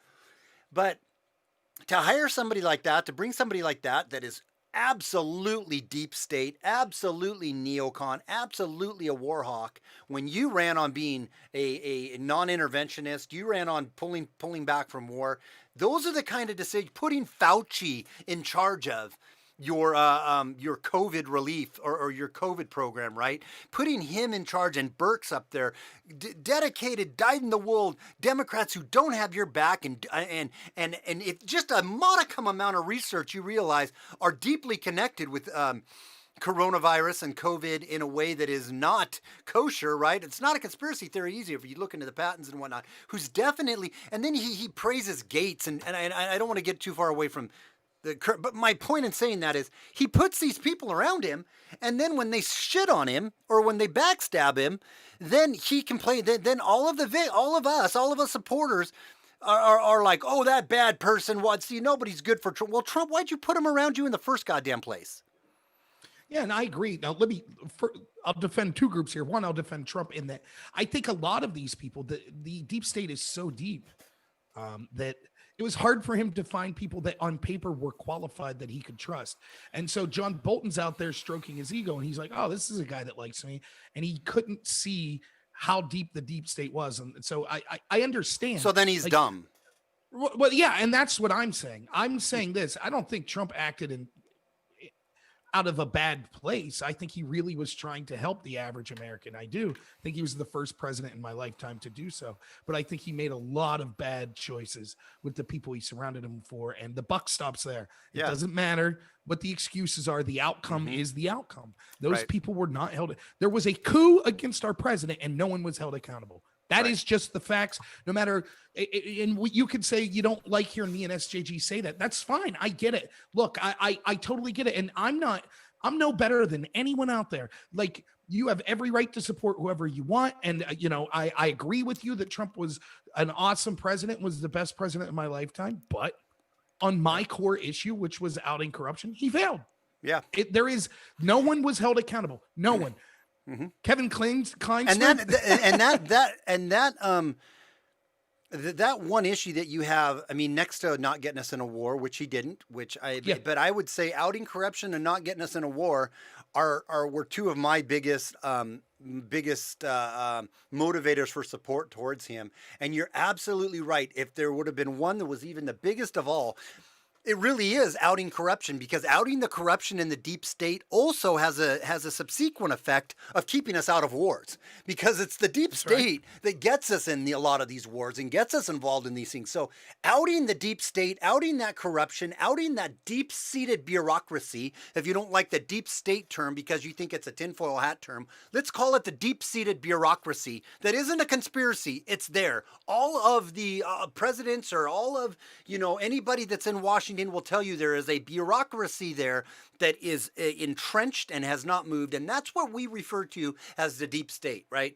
[SPEAKER 1] But to hire somebody like that, to bring somebody like that is absolutely deep state, absolutely neocon, absolutely a war hawk. When you ran on being a non-interventionist, you ran on pulling back from war. Those are the kind of decisions, putting Fauci in charge of your COVID relief or your COVID program, right? Putting him in charge, and Burke's up there, dedicated, dyed-in-the-wool Democrats who don't have your back, and if just a modicum amount of research you realize are deeply connected with coronavirus and COVID in a way that is not kosher, right? It's not a conspiracy theory easy if you look into the patents and whatnot, who's definitely, and then he praises Gates, and I don't want to get too far away from but my point in saying that is he puts these people around him, and then when they shit on him or when they backstab him, then he complains. Then all of us supporters are like, oh, that bad person. See, nobody's good for Trump. Well, Trump, why'd you put him around you in the first goddamn place?
[SPEAKER 4] Yeah, and I agree. Now, I'll defend two groups here. One, I'll defend Trump in that I think a lot of these people, the deep state is so deep that it was hard for him to find people that on paper were qualified that he could trust. And so John Bolton's out there stroking his ego, and he's like, oh, this is a guy that likes me. And he couldn't see how deep the deep state was. And so I understand.
[SPEAKER 1] So then he's dumb.
[SPEAKER 4] Well, yeah, and that's what I'm saying. I'm saying this. I don't think Trump acted out of a bad place. I think he really was trying to help the average American. I do think he was the first president in my lifetime to do so. But I think he made a lot of bad choices with the people he surrounded him for. And the buck stops there. It doesn't matter what the excuses are. The outcome is the outcome. Those people were not held. There was a coup against our president, and no one was held accountable. That is just the facts. No matter, and you could say you don't like hearing me and SJG say that. That's fine. I get it. Look, I totally get it. And I'm no better than anyone out there. Like, you have every right to support whoever you want. And, I agree with you that Trump was an awesome president, was the best president in my lifetime. But on my core issue, which was outing corruption, he failed.
[SPEAKER 1] Yeah.
[SPEAKER 4] No one was held accountable. No one. Mm-hmm. Kevin Kleinsmith. That one issue that you have, I mean, next to not getting us in a war, which he didn't, but I would say outing corruption and not getting us in a war were two of my biggest
[SPEAKER 1] biggest motivators for support towards him. And you're absolutely right. If there would have been one that was even the biggest of all, it really is outing corruption, because outing the corruption in the deep state also has a subsequent effect of keeping us out of wars, because it's the deep state that gets us in a lot of these wars and gets us involved in these things. So outing the deep state, outing that corruption, outing that deep-seated bureaucracy, if you don't like the deep state term because you think it's a tinfoil hat term, let's call it the deep-seated bureaucracy that isn't a conspiracy. It's there. All of the presidents, or all of, anybody that's in Washington will tell you there is a bureaucracy there that is entrenched and has not moved. And that's what we refer to as the deep state, right?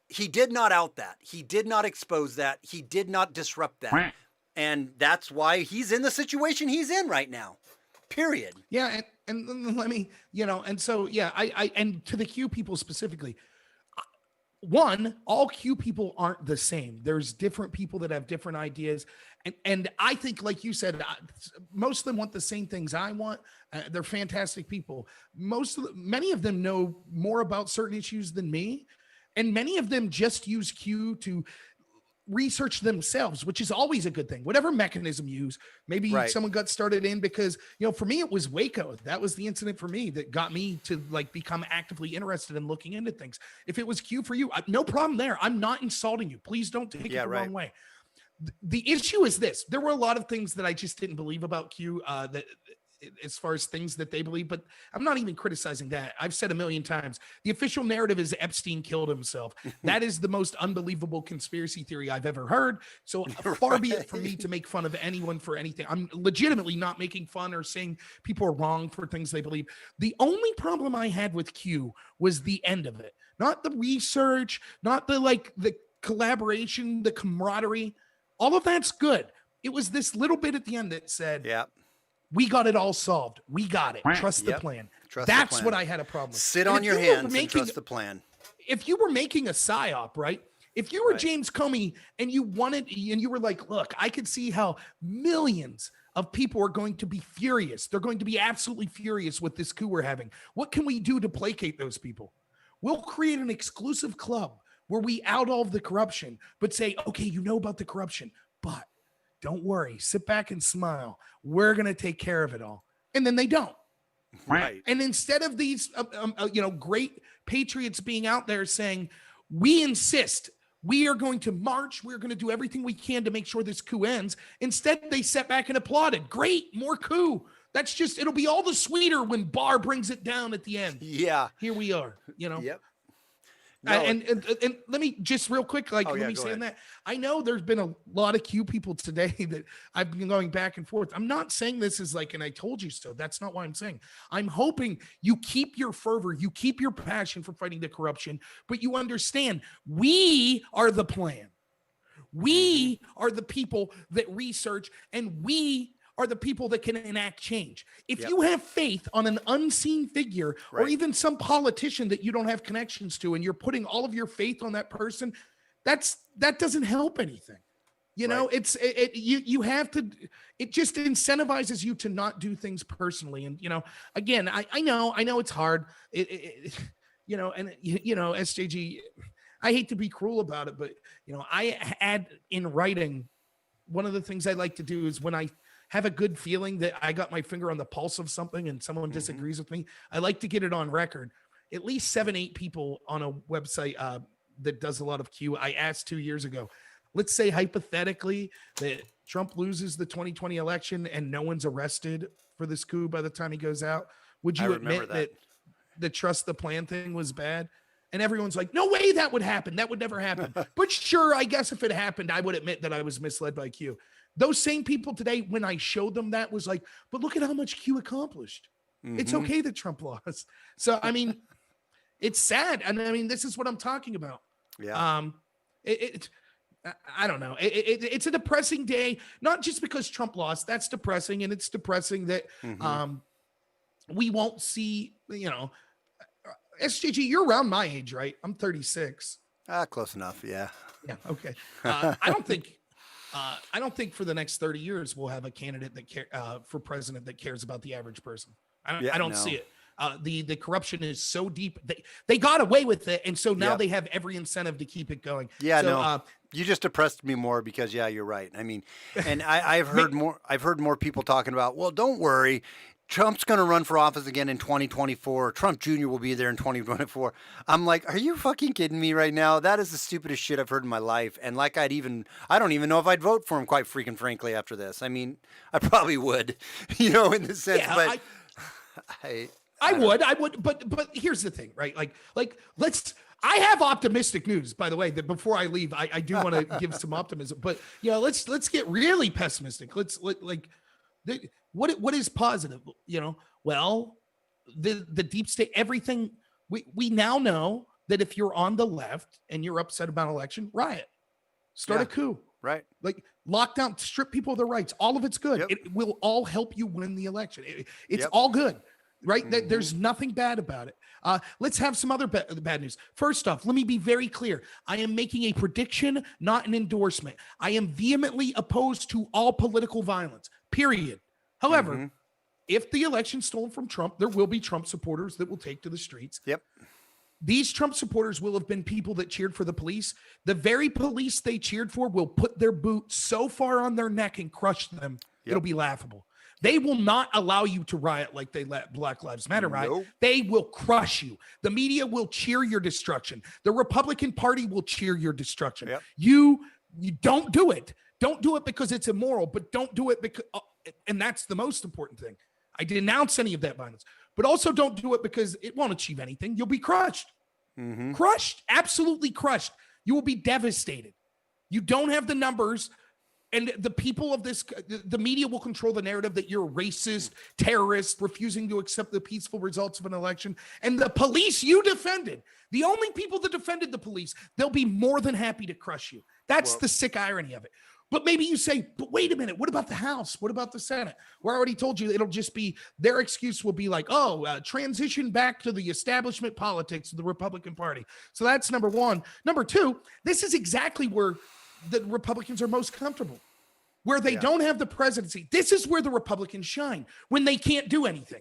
[SPEAKER 1] He did not out that. He did not expose that. He did not disrupt that. And that's why he's in the situation he's in right now. Period.
[SPEAKER 4] Yeah. And let me, and so, yeah, I and to the Q people specifically, one, all Q people aren't the same. There's different people that have different ideas. And I think, like you said, most of them want the same things I want. They're fantastic people. Many of them know more about certain issues than me. And many of them just use Q to research themselves, which is always a good thing. Whatever mechanism you use, maybe someone got started in because, for me, it was Waco. That was the incident for me that got me to become actively interested in looking into things. If it was Q for you, no problem there. I'm not insulting you. Please don't take it the wrong way. The issue is this. There were a lot of things that I just didn't believe about Q, that as far as things that they believe, but I'm not even criticizing that. I've said a million times, the official narrative is Epstein killed himself. That is the most unbelievable conspiracy theory I've ever heard. So far be it from me to make fun of anyone for anything. I'm legitimately not making fun or saying people are wrong for things they believe. The only problem I had with Q was the end of it, not the research, not the collaboration, the camaraderie. All of that's good. It was this little bit at the end that said, we got it all solved. We got it. Trust the plan. That's what I had a problem with.
[SPEAKER 1] Sit on your hands and trust the plan.
[SPEAKER 4] If you were making a psyop, right? If you were James Comey and you were like, look, I could see how millions of people are going to be furious. They're going to be absolutely furious with this coup we're having. What can we do to placate those people? We'll create an exclusive club where we out all of the corruption, but say, okay, you know about the corruption, but don't worry, sit back and smile. We're going to take care of it all. And then they don't.
[SPEAKER 1] Right.
[SPEAKER 4] And instead of these, great patriots being out there saying, we insist, we are going to march, we're going to do everything we can to make sure this coup ends. Instead, they sat back and applauded. Great, more coup. It'll be all the sweeter when Barr brings it down at the end.
[SPEAKER 1] Yeah.
[SPEAKER 4] Here we are,
[SPEAKER 1] Yep.
[SPEAKER 4] No. And let me just real quick, let me say on that. I know there's been a lot of Q people today that I've been going back and forth. I'm not saying this is and I told you so. That's not what I'm saying. I'm hoping you keep your fervor, you keep your passion for fighting the corruption, but you understand we are the plan. We are the people that research, and we are the people that can enact change. If you have faith on an unseen figure or even some politician that you don't have connections to, and you're putting all of your faith on that person, that doesn't help anything. You have to, it just incentivizes you to not do things personally. And, again, I know it's hard. SJG, I hate to be cruel about it, but, I add in writing, one of the things I like to do is when I have a good feeling that I got my finger on the pulse of something and someone disagrees with me, I like to get it on record. At least 7-8 people on a website that does a lot of Q. I asked 2 years ago, let's say hypothetically that Trump loses the 2020 election and no one's arrested for this coup by the time he goes out. Would you admit that the trust the plan thing was bad? And everyone's like, no way that would happen. That would never happen. But sure, I guess if it happened, I would admit that I was misled by Q. Those same people today, when I showed them that, was like, but look at how much Q accomplished. It's okay that Trump lost. So, it's sad. And this is what I'm talking about.
[SPEAKER 1] Yeah.
[SPEAKER 4] I don't know. It's a depressing day, not just because Trump lost. That's depressing. And it's depressing that we won't see, SJG, you're around my age, right? I'm 36.
[SPEAKER 1] Close enough. Yeah.
[SPEAKER 4] Yeah. Okay. I don't think for the next 30 years we'll have a candidate that for president that cares about the average person. I don't see it. The corruption is so deep. They got away with it, and so now
[SPEAKER 1] Yep.
[SPEAKER 4] they have every incentive to keep it going.
[SPEAKER 1] Yeah,
[SPEAKER 4] So,
[SPEAKER 1] no. You just depressed me more because you're right. I mean, and I've heard more people talking about, well, don't worry. Trump's going to run for office again in 2024. Trump Jr. will be there in 2024. I'm like, are you fucking kidding me right now? That is the stupidest shit I've heard in my life. And like I don't even know if I'd vote for him, quite freaking frankly, after this. I mean, I probably would, in the sense,
[SPEAKER 4] Yeah,
[SPEAKER 1] but
[SPEAKER 4] I would, but here's the thing, right? I have optimistic news, by the way, that before I leave, I do want to give some optimism, but let's get really pessimistic. What is positive? Well, the deep state, everything we now know that if you're on the left and you're upset about election, riot, start a coup,
[SPEAKER 1] right?
[SPEAKER 4] like lockdown, strip people of their rights. All of it's good.
[SPEAKER 1] Yep.
[SPEAKER 4] It will all help you win the election. It's
[SPEAKER 1] Yep.
[SPEAKER 4] all good, right?
[SPEAKER 1] Mhm.
[SPEAKER 4] There's nothing bad about it. Let's have some other bad news. First off, let me be very clear. I am making a prediction, not an endorsement. I am vehemently opposed to all political violence, period. However,
[SPEAKER 1] Mhm.
[SPEAKER 4] if the election's stolen from Trump, there will be Trump supporters that will take to the streets.
[SPEAKER 1] Yep.
[SPEAKER 4] These Trump supporters will have been people that cheered for the police. The very police they cheered for will put their boot so far on their neck and crush them,
[SPEAKER 1] Yep.
[SPEAKER 4] it'll be laughable. They will not allow you to riot like they let Black Lives Matter riot.
[SPEAKER 1] Nope.
[SPEAKER 4] They will crush you. The media will cheer your destruction. The Republican Party will cheer your destruction.
[SPEAKER 1] Yep.
[SPEAKER 4] You don't do it. Don't do it because it's immoral, but don't do it because, and that's the most important thing. I denounce any of that violence, but also don't do it because it won't achieve anything. You'll be crushed.
[SPEAKER 1] Mhm.
[SPEAKER 4] Crushed, absolutely crushed. You will be devastated. You don't have the numbers, and the people of the media will control the narrative that you're a racist, terrorist, refusing to accept the peaceful results of an election. And the police you defended, the only people that defended the police, they'll be more than happy to crush you. That's the sick irony of it. But maybe you say, but wait a minute, what about the House? What about the Senate? Well, I already told you it'll just be, their excuse will be like, transition back to the establishment politics of the Republican Party. So that's number one. Number two, this is exactly where the Republicans are most comfortable, where they don't have the presidency. This is where the Republicans shine, when they can't do anything.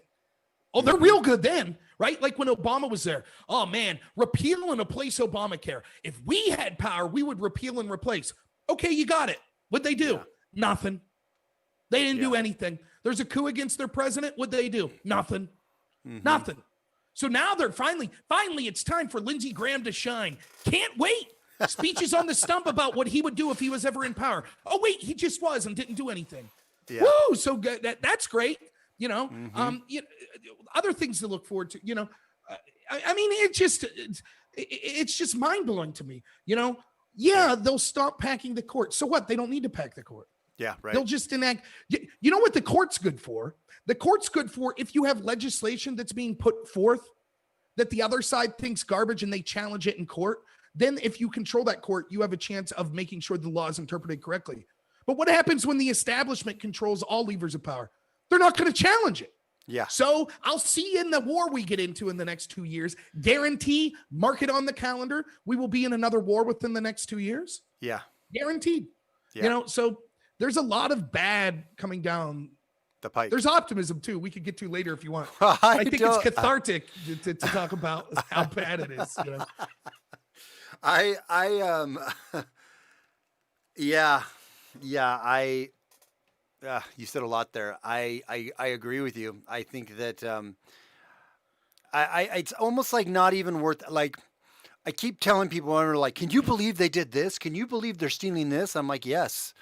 [SPEAKER 4] Oh, they're real good then, right? Like when Obama was there. Oh man, repeal and replace Obamacare. If we had power, we would repeal and replace. Okay, you got it. What'd they do?
[SPEAKER 1] Yeah.
[SPEAKER 4] Nothing. They didn't do anything. There's a coup against their president. What'd they do? Nothing.
[SPEAKER 1] Mhm.
[SPEAKER 4] Nothing. So now they're finally, it's time for Lindsey Graham to shine. Can't wait. Speeches on the stump about what he would do if he was ever in power. Oh, wait, he just was and didn't do anything.
[SPEAKER 1] Yeah.
[SPEAKER 4] Woo! So that's great.
[SPEAKER 1] Mhm.
[SPEAKER 4] Other things to look forward to, I mean, it's just mind blowing to me, Yeah, they'll stop packing the court. So what? They don't need to pack the court.
[SPEAKER 1] Yeah, right.
[SPEAKER 4] They'll just enact. You know what the court's good for? The court's good for if you have legislation that's being put forth that the other side thinks garbage and they challenge it in court. Then if you control that court, you have a chance of making sure the law is interpreted correctly. But what happens when the establishment controls all levers of power? They're not going to challenge it.
[SPEAKER 1] Yeah.
[SPEAKER 4] So I'll see you in the war we get into in the next 2 years. Guarantee, mark it on the calendar. We will be in another war within the next 2 years.
[SPEAKER 1] Yeah.
[SPEAKER 4] Guaranteed.
[SPEAKER 1] Yeah.
[SPEAKER 4] So there's a lot of bad coming down
[SPEAKER 1] The pipe.
[SPEAKER 4] There's optimism too. We could get to later if you want.
[SPEAKER 1] I
[SPEAKER 4] I think it's
[SPEAKER 1] don't-
[SPEAKER 4] cathartic to talk about how bad it is.
[SPEAKER 1] You said a lot there. I agree with you. I think that it's almost like not even worth, like, I keep telling people, I'm like, can you believe they did this? Can you believe they're stealing this? I'm like, yes.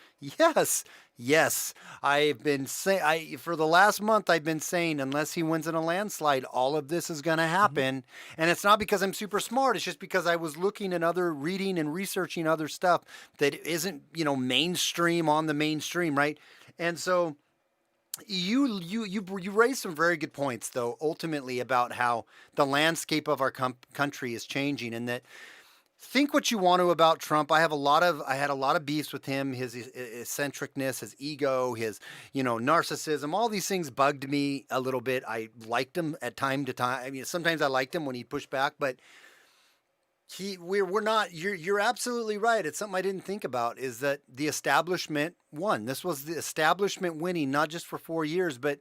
[SPEAKER 1] I've been saying, for the last month, I've been saying, unless he wins in a landslide, all of this is going to happen. Mm-hmm. And it's not because I'm super smart. It's just because I was looking at reading and researching other stuff that isn't, mainstream on the mainstream. Right. And so you raised some very good points, though, ultimately about how the landscape of our country is changing, and that think what you want to about Trump. I had a lot of beefs with him, his eccentricness, his ego, his, narcissism, all these things bugged me a little bit. I liked him at time to time. I mean, sometimes I liked him when he pushed back, but we're not, you're absolutely right. It's something I didn't think about, is that the establishment won. This was the establishment winning, not just for 4 years, but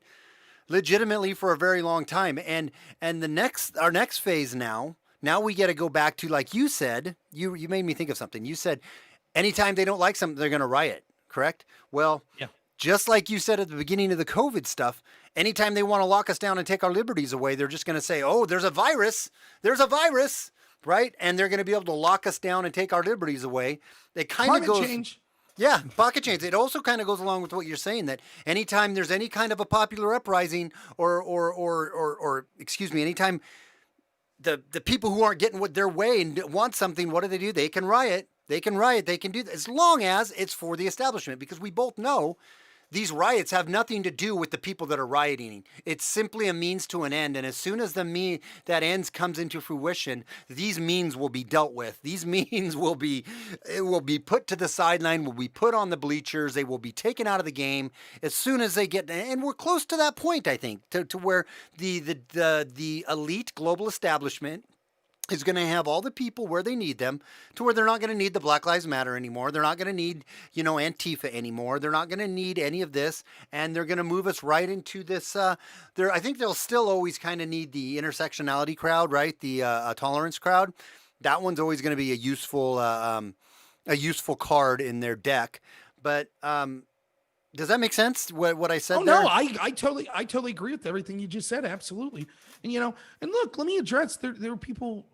[SPEAKER 1] legitimately for a very long time. And our next phase now we get to go back to, like you said, you made me think of something. You said anytime they don't like something, they're going to riot, correct? Well,
[SPEAKER 4] Yeah.
[SPEAKER 1] just like you said at the beginning of the COVID stuff, anytime they want to lock us down and take our liberties away, they're just going to say, oh, there's a virus, right? And they're going to be able to lock us down and take our liberties away. It kind of goes...
[SPEAKER 4] change.
[SPEAKER 1] Yeah, pocket change. It also kind of goes along with what you're saying, that anytime there's any kind of a popular uprising or excuse me, anytime the people who aren't getting what their way and want something, what do? They can riot. They can do that as long as it's for the establishment, because we both know these riots have nothing to do with the people that are rioting. It's simply a means to an end. And as soon as that ends comes into fruition, these means will be dealt with. These means will be put to the sideline, will be put on the bleachers. They will be taken out of the game as soon as they get, and we're close to that point, I think, to where the elite global establishment is going to have all the people where they need them, to where they're not going to need the Black Lives Matter anymore. They're not going to need, Antifa anymore. They're not going to need any of this. And they're going to move us right into this. I think they'll still always kind of need the intersectionality crowd, right? The tolerance crowd. That one's always going to be a useful card in their deck. But, does that make sense? What I said?
[SPEAKER 4] Oh
[SPEAKER 1] there?
[SPEAKER 4] no, I totally agree with everything you just said. Absolutely. And and look, let me address there are people,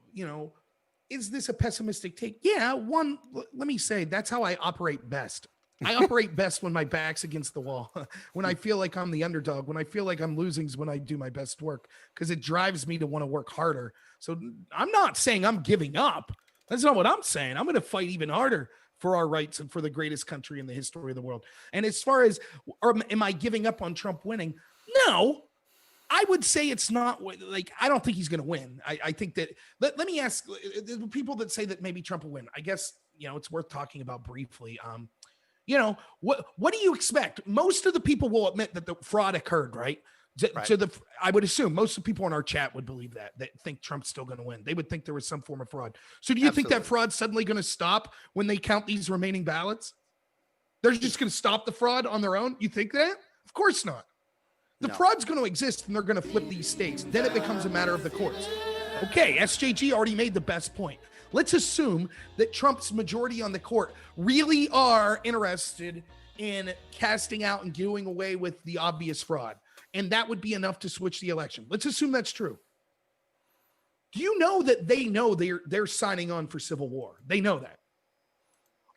[SPEAKER 4] is this a pessimistic take? Yeah, let me say that's how I operate best. I operate best when my back's against the wall, when I feel like I'm the underdog, when I feel like I'm losing is when I do my best work, because it drives me to want to work harder. So I'm not saying I'm giving up. That's not what I'm saying. I'm going to fight even harder for our rights and for the greatest country in the history of the world. And as far as, am I giving up on Trump winning? No, I would say it's not like, I don't think he's going to win. I think that, let me ask the people that say that maybe Trump will win. I guess, it's worth talking about briefly. What do you expect? Most of the people will admit that the fraud occurred, right?
[SPEAKER 1] Right.
[SPEAKER 4] I would assume most of the people in our chat would believe that think Trump's still going to win. They would think there was some form of fraud. So do you think that fraud's suddenly going to stop when they count these remaining ballots? They're just going to stop the fraud on their own? You think that? Of course not. The fraud's going to exist and they're going to flip these states. Then it becomes a matter of the courts. Okay, SJG already made the best point. Let's assume that Trump's majority on the court really are interested in casting out and doing away with the obvious fraud. And that would be enough to switch the election. Let's assume that's true. Do you know that they know they're signing on for civil war? They know that.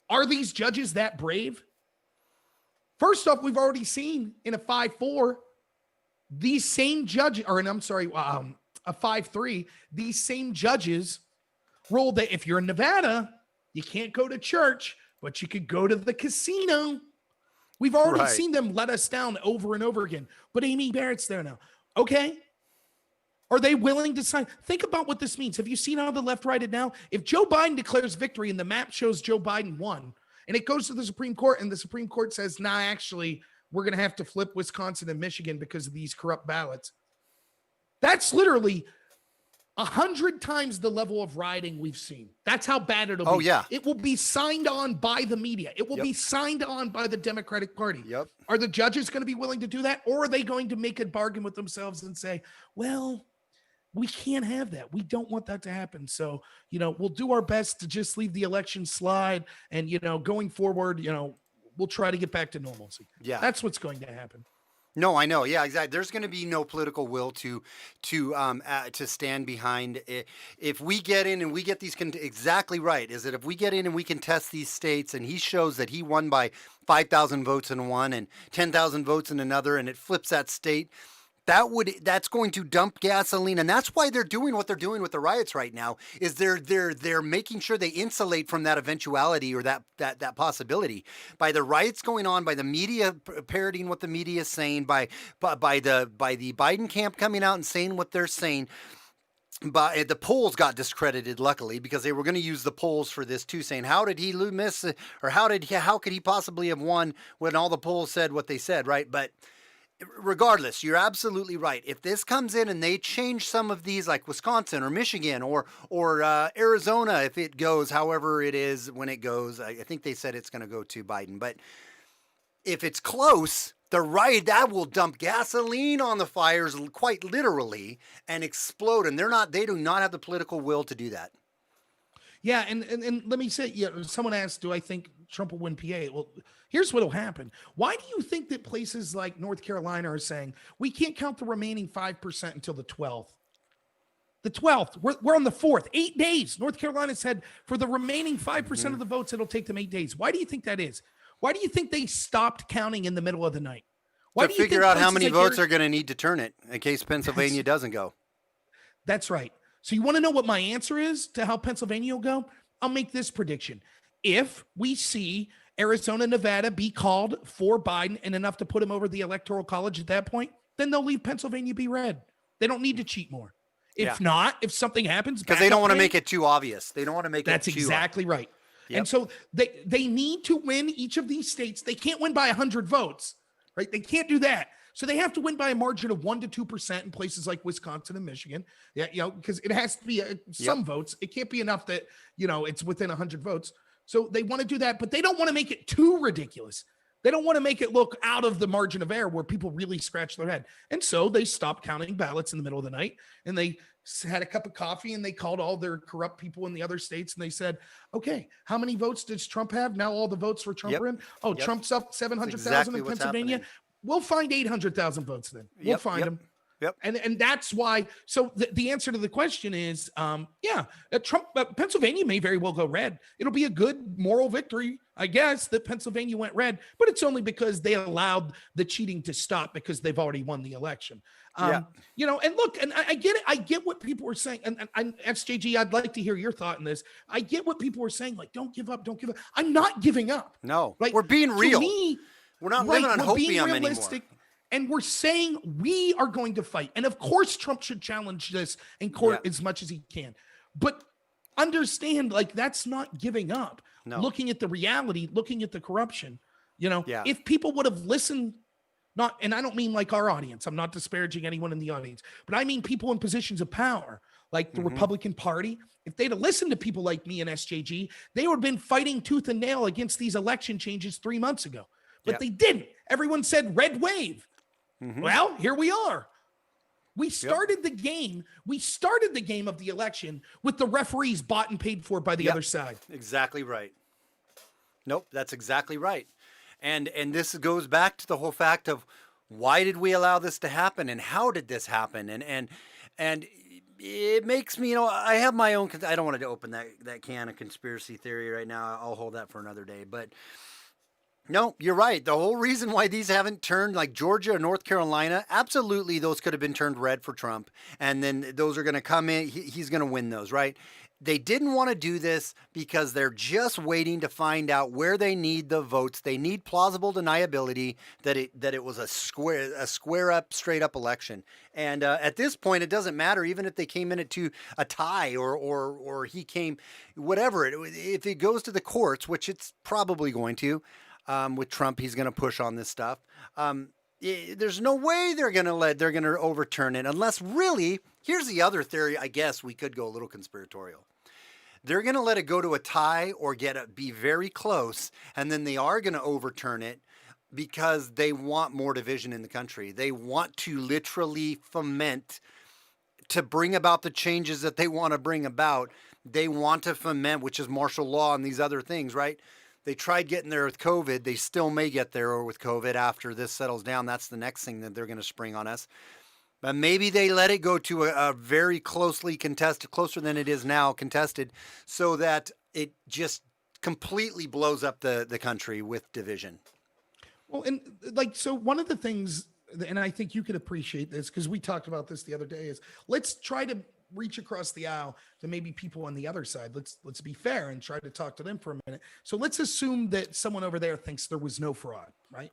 [SPEAKER 4] Are these judges that brave? First off, we've already seen in a 5-4, these same judges, a 5-3, these same judges ruled that if you're in Nevada, you can't go to church, but you could go to the casino. We've already seen them let us down over and over again. But Amy Barrett's there now. Okay. Are they willing to sign? Think about what this means. Have you seen how the left righted now? If Joe Biden declares victory and the map shows Joe Biden won, and it goes to the Supreme Court and the Supreme Court says, nah, actually, we're going to have to flip Wisconsin and Michigan because of these corrupt ballots. That's literally 100 times the level of rioting we've seen. That's how bad it'll be.
[SPEAKER 1] Oh, yeah.
[SPEAKER 4] It will be signed on by the media. It will be signed on by the Democratic Party.
[SPEAKER 1] Yep.
[SPEAKER 4] Are the judges going to be willing to do that? Or are they going to make a bargain with themselves and say, well, we can't have that. We don't want that to happen. So, we'll do our best to just leave the election slide. And, going forward, we'll try to get back to normalcy.
[SPEAKER 1] Yeah.
[SPEAKER 4] That's what's going to happen.
[SPEAKER 1] No, I know. Yeah, exactly. There's going to be no political will to stand behind it. If we get in and we get these exactly right, is that if we get in and we contest these states and he shows that he won by 5,000 votes in one and 10,000 votes in another, and it flips that state, that's going to dump gasoline, and that's why they're doing what they're doing with the riots right now. Is they're making sure they insulate from that eventuality or that possibility by the riots going on, by the media parroting what the media is saying, by the Biden camp coming out and saying what they're saying. But the polls got discredited, luckily, because they were going to use the polls for this too, saying how did he miss, or how could he possibly have won when all the polls said what they said, right? But regardless, you're absolutely right. If this comes in and they change some of these, like Wisconsin or Michigan or Arizona, if it goes however it is when it goes, I think they said it's going to go to Biden. But if it's close, The right, that will dump gasoline on the fires quite literally and explode. And they do not have the political will to do that.
[SPEAKER 4] Yeah, and let me say, someone asked, do I think Trump will win PA? Well, here's what'll happen. Why do you think that places like North Carolina are saying we can't count the remaining 5% until the 12th? The 12th, we're on the 4th, 8 days. North Carolina said for the remaining 5% of the votes, it'll take them 8 days. Why do you think that is? Why do you think they stopped counting in the middle of the night? Why
[SPEAKER 1] to
[SPEAKER 4] do you
[SPEAKER 1] figure
[SPEAKER 4] think
[SPEAKER 1] out how
[SPEAKER 4] places
[SPEAKER 1] many
[SPEAKER 4] like
[SPEAKER 1] votes are going to need to turn it in case Pennsylvania doesn't go.
[SPEAKER 4] That's right. So you want to know what my answer is to how Pennsylvania will go? I'll make this prediction. If we see Arizona, Nevada be called for Biden and enough to put him over the Electoral College at that point, then they'll leave Pennsylvania be red. They don't need to cheat more. If not, if something happens,
[SPEAKER 1] because they don't want to make it too obvious. They don't want to make
[SPEAKER 4] that's
[SPEAKER 1] it too
[SPEAKER 4] exactly right.
[SPEAKER 1] Yep.
[SPEAKER 4] And so they need to win each of these states. They can't win by 100 votes, right? They can't do that. So they have to win by a margin of 1% to 2% in places like Wisconsin and Michigan. Yeah, because it has to be some votes. It can't be enough that it's within 100 votes. So they want to do that, but they don't want to make it too ridiculous. They don't want to make it look out of the margin of error where people really scratch their head. And so they stopped counting ballots in the middle of the night, and they had a cup of coffee, and they called all their corrupt people in the other states, and they said, okay, how many votes does Trump have? Now all the votes for Trump are in. Oh, Trump's up 700,000 in Pennsylvania. We'll find 800,000 votes then. We'll find them.
[SPEAKER 1] Yep.
[SPEAKER 4] And that's why. So the answer to the question is, Pennsylvania may very well go red. It'll be a good moral victory, I guess, that Pennsylvania went red, but it's only because they allowed the cheating to stop because they've already won the election. And look, and I get it. I get what people were saying. And SJG, I'd like to hear your thought on this. I get what people were saying, like, don't give up, don't give up. I'm not giving up.
[SPEAKER 1] No,
[SPEAKER 4] like,
[SPEAKER 1] we're being real.
[SPEAKER 4] Me,
[SPEAKER 1] we're not living on hopium anymore.
[SPEAKER 4] And we're saying we are going to fight. And of course, Trump should challenge this in court as much as he can. But understand, like, that's not giving up. No. Looking at the reality, looking at the corruption, if people would have listened, and I don't mean like our audience, I'm not disparaging anyone in the audience, but I mean people in positions of power, like the Republican Party. If they'd have listened to people like me and SJG, they would have been fighting tooth and nail against these election changes 3 months ago. But they didn't. Everyone said red wave. Well, here we are. We started the game. We started the game of the election with the referees bought and paid for by the other side.
[SPEAKER 1] Exactly right. Nope, that's exactly right. And this goes back to the whole fact of why did we allow this to happen and how did this happen? And it makes me, I have my own, I don't want to open that can of conspiracy theory right now. I'll hold that for another day, but no, you're right. The whole reason why these haven't turned, like Georgia or North Carolina, absolutely those could have been turned red for Trump. And then those are going to come in. He's going to win those, right? They didn't want to do this because they're just waiting to find out where they need the votes. They need plausible deniability that it was a square up, straight up election. And at this point, it doesn't matter even if they came in to a tie or he came, whatever. If it goes to the courts, which it's probably going to. With Trump, he's going to push on this stuff. There's no way they're going to overturn it unless really, here's the other theory. I guess we could go a little conspiratorial. They're going to let it go to a tie or be very close. And then they are going to overturn it because they want more division in the country. They want to literally foment to bring about the changes that they want to bring about. They want to foment, which is martial law and these other things, right? They tried getting there with COVID. They still may get there with COVID after this settles down. That's the next thing that they're going to spring on us. But maybe they let it go to a very closely contested, closer than it is now, contested, so that it just completely blows up the country with division.
[SPEAKER 4] Well, and so one of the things, and I think you could appreciate this because we talked about this the other day, is let's try to reach across the aisle to maybe people on the other side. Let's be fair and try to talk to them for a minute. So let's assume that someone over there thinks there was no fraud, right?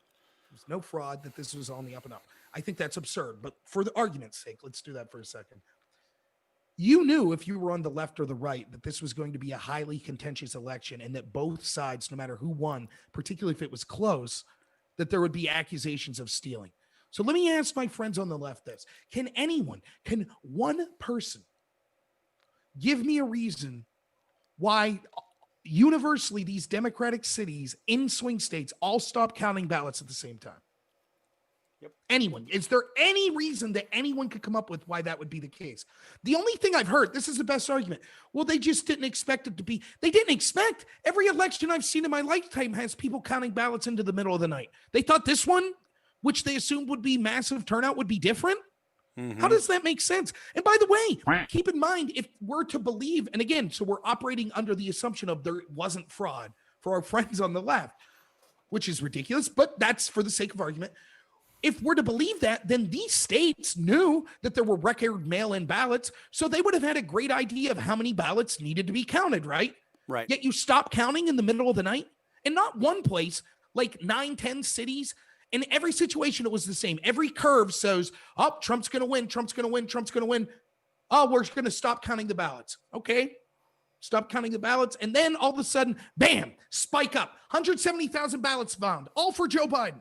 [SPEAKER 4] There's no fraud, that this was on the up and up. I think that's absurd, but for the argument's sake, let's do that for a second. You knew if you were on the left or the right that this was going to be a highly contentious election and that both sides, no matter who won, particularly if it was close, that there would be accusations of stealing. So let me ask my friends on the left this. Can one person give me a reason why universally these Democratic cities in swing states all stop counting ballots at the same time? Anyone. Is there any reason that anyone could come up with why that would be the case? The only thing I've heard, this is the best argument. Well, they just didn't expect it to be. They didn't expect. Every election I've seen in my lifetime has people counting ballots into the middle of the night. They thought this one, which they assumed would be massive turnout, would be different. How does that make sense? And by the way, keep in mind, if we're to believe, and again, so we're operating under the assumption of there wasn't fraud for our friends on the left, which is ridiculous, but that's for the sake of argument. If we're to believe that, then these states knew that there were record mail-in ballots, so they would have had a great idea of how many ballots needed to be counted, right?
[SPEAKER 1] Right.
[SPEAKER 4] Yet you stop counting in the middle of the night, and not one place, like 9, 10 cities. In every situation, it was the same. Every curve says, oh, Trump's going to win, Trump's going to win, Trump's going to win. Oh, we're going to stop counting the ballots. Okay. Stop counting the ballots. And then all of a sudden, bam, spike up. 170,000 ballots found, all for Joe Biden.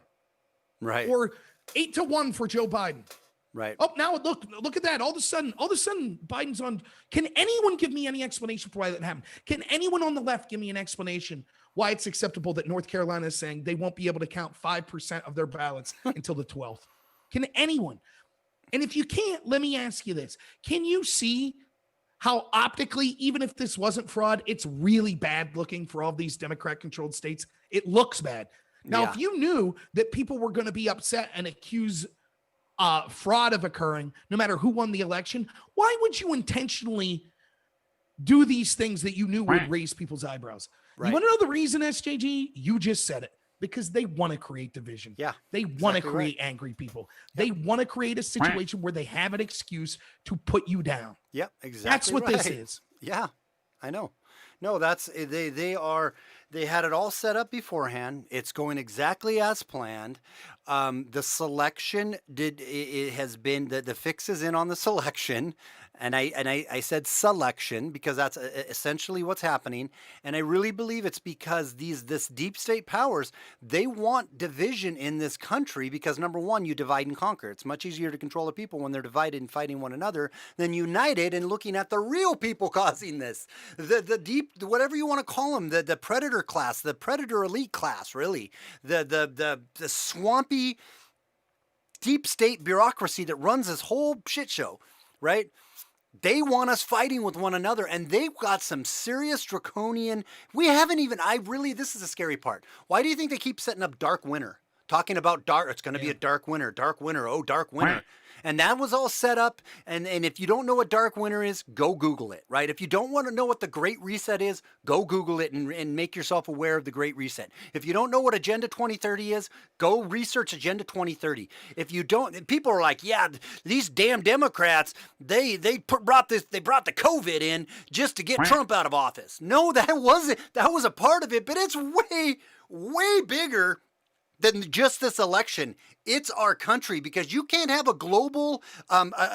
[SPEAKER 1] Right.
[SPEAKER 4] Or 8-1 for Joe Biden.
[SPEAKER 1] Right.
[SPEAKER 4] Oh, now look at that. All of a sudden, Biden's on. Can anyone give me any explanation for why that happened? Can anyone on the left give me an explanation why it's acceptable that North Carolina is saying they won't be able to count 5% of their ballots until the 12th? Can anyone? And if you can't, let me ask you this. Can you see how optically, even if this wasn't fraud, it's really bad looking for all these Democrat-controlled states? It looks bad. Now, if you knew that people were going to be upset and accuse fraud of occurring, no matter who won the election, why would you intentionally do these things that you knew would raise people's eyebrows?
[SPEAKER 1] Right.
[SPEAKER 4] You want to know the reason, SJG? You just said it. Because they want to create division.
[SPEAKER 1] Yeah.
[SPEAKER 4] They want to
[SPEAKER 1] exactly
[SPEAKER 4] create
[SPEAKER 1] right.
[SPEAKER 4] angry people. They want to create a situation where they have an excuse to put you down.
[SPEAKER 1] Yep, exactly.
[SPEAKER 4] That's what
[SPEAKER 1] right.
[SPEAKER 4] this is.
[SPEAKER 1] Yeah, I know. No, they had it all set up beforehand. It's going exactly as planned. The selection it has been the fix is in on the selection. And I said selection because that's essentially what's happening. And I really believe it's because this deep state powers, they want division in this country because, number one, you divide and conquer. It's much easier to control the people when they're divided and fighting one another than united and looking at the real people causing this. The deep, whatever you want to call them, the predator class, the predator elite class, really. The swampy deep state bureaucracy that runs this whole shit show, right? They want us fighting with one another, and they've got some serious draconian. This is the scary part. Why do you think they keep setting up dark winter? Talking about it's going to be a dark winter, oh, dark winter. And that was all set up. And if you don't know what dark winter is, go Google it, right? If you don't want to know what the Great Reset is, go Google it and make yourself aware of the Great Reset. If you don't know what Agenda 2030 is, go research Agenda 2030. If you don't, people are like, yeah, these damn Democrats, they brought the COVID in just to get Trump out of office. No, that was a part of it, but it's way, way bigger than just this election. It's our country, because you can't have a global,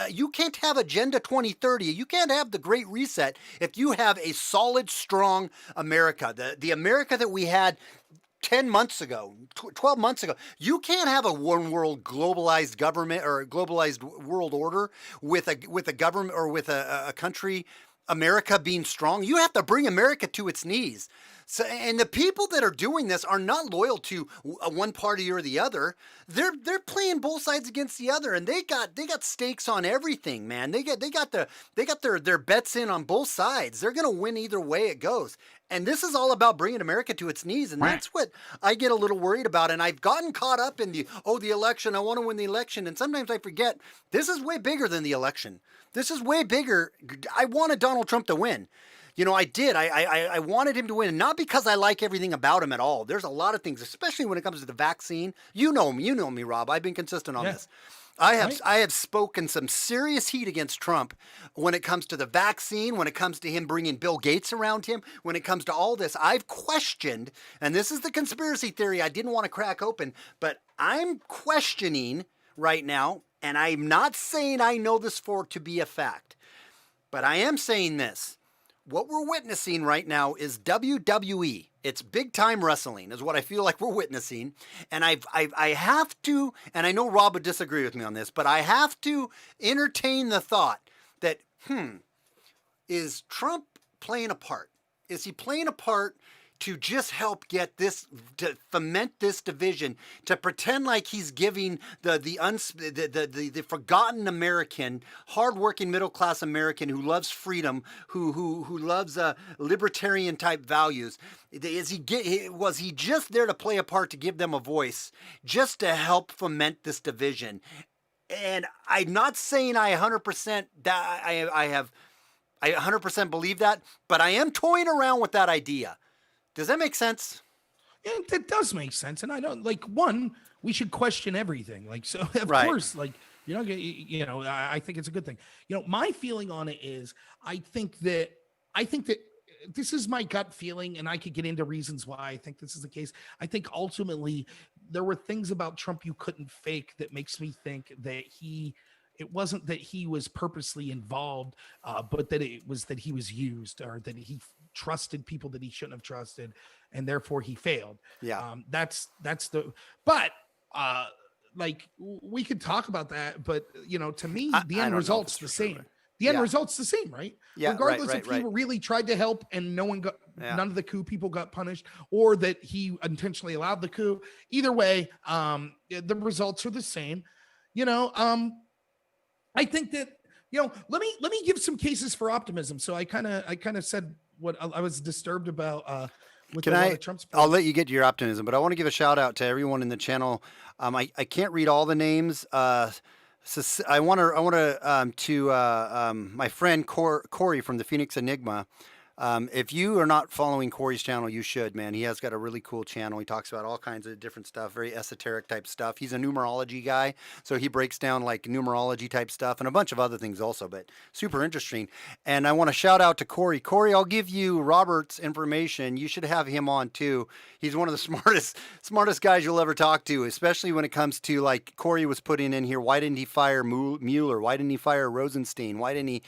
[SPEAKER 1] you can't have Agenda 2030, you can't have the Great Reset if you have a solid, strong America. The America that we had 10 months ago, 12 months ago. You can't have a one world globalized government or a globalized world order with a government or with a country, America, being strong. You have to bring America to its knees. So, and the people that are doing this are not loyal to one party or the other. They're playing both sides against the other, and they got stakes on everything, man. They got their bets in on both sides. They're gonna win either way it goes. And this is all about bringing America to its knees, and that's what I get a little worried about. And I've gotten caught up in the election. I want to win the election, and sometimes I forget this is way bigger than the election. This is way bigger. I wanted Donald Trump to win. You know, I did. I wanted him to win, not because I like everything about him at all. There's a lot of things, especially when it comes to the vaccine. You know me, Rob. I've been consistent on this. I have spoken some serious heat against Trump when it comes to the vaccine, when it comes to him bringing Bill Gates around him, when it comes to all this. I've questioned, and this is the conspiracy theory I didn't want to crack open, but I'm questioning right now, and I'm not saying I know this for to be a fact, but I am saying this. What we're witnessing right now is WWE. It's big time wrestling is what I feel like we're witnessing. And I have to, and I know Rob would disagree with me on this, but I have to entertain the thought that, is Trump playing a part? Is he playing a part to just help get this, to foment this division, to pretend like he's giving the forgotten American, hardworking middle class American who loves freedom, who loves libertarian type values. Was he just there to play a part to give them a voice, just to help foment this division? And I'm not saying I 100% that I 100% believe that, but I am toying around with that idea. Does that make sense?
[SPEAKER 4] It does make sense. And I don't like we should question everything. Like, so of
[SPEAKER 1] Right.
[SPEAKER 4] course, like, I think it's a good thing. My feeling on it is, I think that this is my gut feeling, and I could get into reasons why I think this is the case. I think ultimately there were things about Trump you couldn't fake that makes me think that it wasn't that he was purposely involved, but that it was that he was used, or that he trusted people that he shouldn't have trusted, and therefore he failed.
[SPEAKER 1] Yeah.
[SPEAKER 4] Like, we could talk about that, but to me, the
[SPEAKER 1] I
[SPEAKER 4] end
[SPEAKER 1] don't
[SPEAKER 4] result's
[SPEAKER 1] know if it's
[SPEAKER 4] the
[SPEAKER 1] true,
[SPEAKER 4] same.
[SPEAKER 1] right?
[SPEAKER 4] The end
[SPEAKER 1] Yeah.
[SPEAKER 4] result's the same, right?
[SPEAKER 1] Yeah,
[SPEAKER 4] Regardless
[SPEAKER 1] right,
[SPEAKER 4] if he
[SPEAKER 1] right.
[SPEAKER 4] really tried to help and none
[SPEAKER 1] Yeah.
[SPEAKER 4] of the coup people got punished, or that he intentionally allowed the coup. Either way, the results are the same. I think that let me give some cases for optimism. So I kind of said what I was disturbed about with a lot of Trump's.
[SPEAKER 1] I'll let you get to your optimism, but I want to give a shout out to everyone in the channel. I can't read all the names. So I want to my friend Corey from the Phoenix Enigma. If you are not following Corey's channel, you should, man. He has got a really cool channel. He talks about all kinds of different stuff, very esoteric type stuff. He's a numerology guy, so he breaks down like numerology type stuff and a bunch of other things also, but super interesting. And I want to shout out to Corey. Corey, I'll give you Robert's information. You should have him on too. He's one of the smartest guys you'll ever talk to, especially when it comes to, like Corey was putting in here, why didn't he fire Mueller? Why didn't he fire Rosenstein? Why didn't he?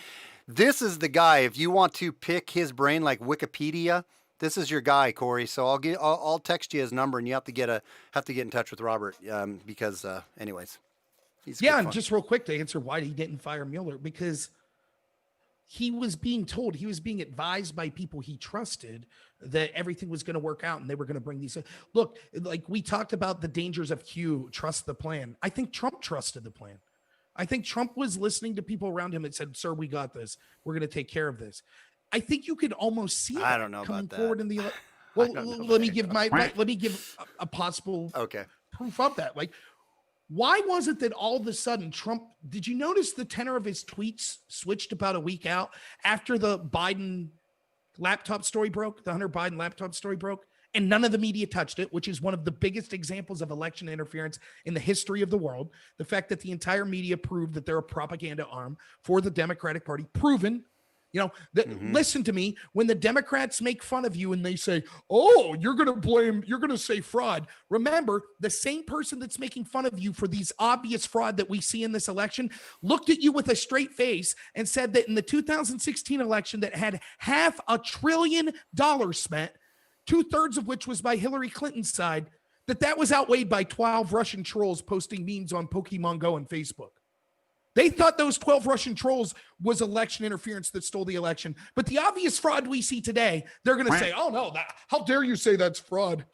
[SPEAKER 1] This is the guy. If you want to pick his brain like Wikipedia, this is your guy, Corey. So I'll text you his number, and you have to get in touch with Robert because anyways, he's
[SPEAKER 4] and just real quick to answer why he didn't fire Mueller, because he was being advised by people he trusted that everything was going to work out and they were going to bring these. Look, like we talked about the dangers of Q, trust the plan. I think Trump trusted the plan. I think Trump was listening to people around him that said, "Sir, we got this. We're going to take care of this." I think you could almost see.
[SPEAKER 1] I don't know
[SPEAKER 4] coming
[SPEAKER 1] about
[SPEAKER 4] forward
[SPEAKER 1] that.
[SPEAKER 4] in the. Well, let me give a possible
[SPEAKER 1] Okay.
[SPEAKER 4] proof of that. Like, why was it that all of a sudden Trump? Did you notice the tenor of his tweets switched about a week out after the Biden laptop story broke? The Hunter Biden laptop story broke. And none of the media touched it, which is one of the biggest examples of election interference in the history of the world. The fact that the entire media proved that they're a propaganda arm for the Democratic Party, proven. Listen to me, when the Democrats make fun of you and they say, "Oh, you're going to say fraud." Remember, the same person that's making fun of you for these obvious fraud that we see in this election looked at you with a straight face and said that in the 2016 election that had $500 billion spent, 2/3 of which was by Hillary Clinton's side, that was outweighed by 12 Russian trolls posting memes on Pokemon Go and Facebook. They thought those 12 Russian trolls was election interference that stole the election. But the obvious fraud we see today, they're going to say, "Oh no, how dare you say that's fraud?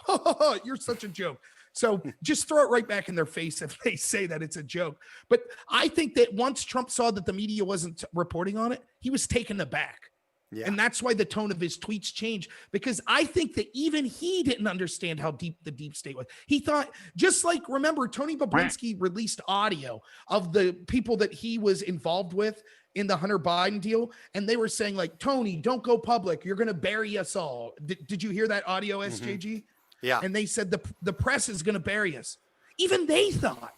[SPEAKER 4] You're such a joke." So just throw it right back in their face if they say that it's a joke. But I think that once Trump saw that the media wasn't reporting on it, he was taken aback. Yeah. And that's why the tone of his tweets changed, because I think that even he didn't understand how deep the deep state was. He thought, just like, remember, Tony Bobulinski released audio of the people that he was involved with in the Hunter Biden deal. And they were saying, like, "Tony, don't go public. You're going to bury us all." Did you hear that audio, SJG?
[SPEAKER 1] Yeah.
[SPEAKER 4] And they said the press is going to bury us. Even they thought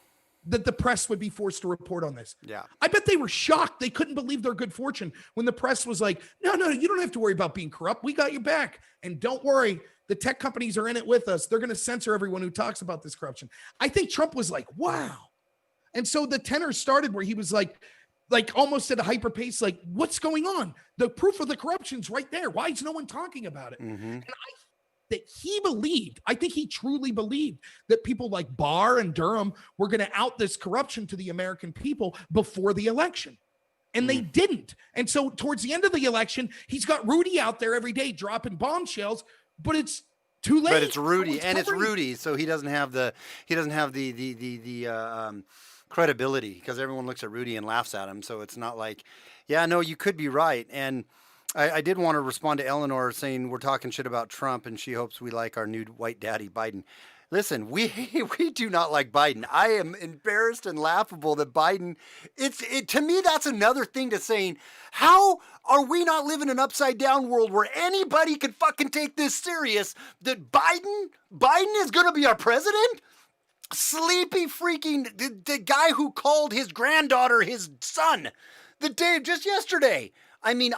[SPEAKER 4] that the press would be forced to report on this.
[SPEAKER 1] Yeah.
[SPEAKER 4] I bet they were shocked. They couldn't believe their good fortune when the press was like, no, you don't have to worry about being corrupt. We got your back. And don't worry, the tech companies are in it with us. They're going to censor everyone who talks about this corruption. I think Trump was like, wow. And so the tenor started where he was like almost at a hyper pace, like, what's going on? The proof of the corruption's right there. Why is no one talking about it?
[SPEAKER 1] Mm-hmm.
[SPEAKER 4] And I think he truly believed that people like Barr and Durham were going to out this corruption to the American people before the election. And they didn't. And so towards the end of the election, he's got Rudy out there every day dropping bombshells. but it's too late.
[SPEAKER 1] But it's Rudy,
[SPEAKER 4] Someone's
[SPEAKER 1] and it's
[SPEAKER 4] covering it.
[SPEAKER 1] Rudy, so he doesn't have the credibility because everyone looks at Rudy and laughs at him. So it's not like, yeah, no, you could be right. And I did want to respond to Eleanor saying we're talking shit about Trump, and she hopes we like our new white daddy Biden. Listen, we do not like Biden. I am embarrassed and laughable that Biden. To me that's another thing to saying, how are we not living an upside down world where anybody can fucking take this serious? That Biden is going to be our president? Sleepy freaking the guy who called his granddaughter his son the day just yesterday. I mean,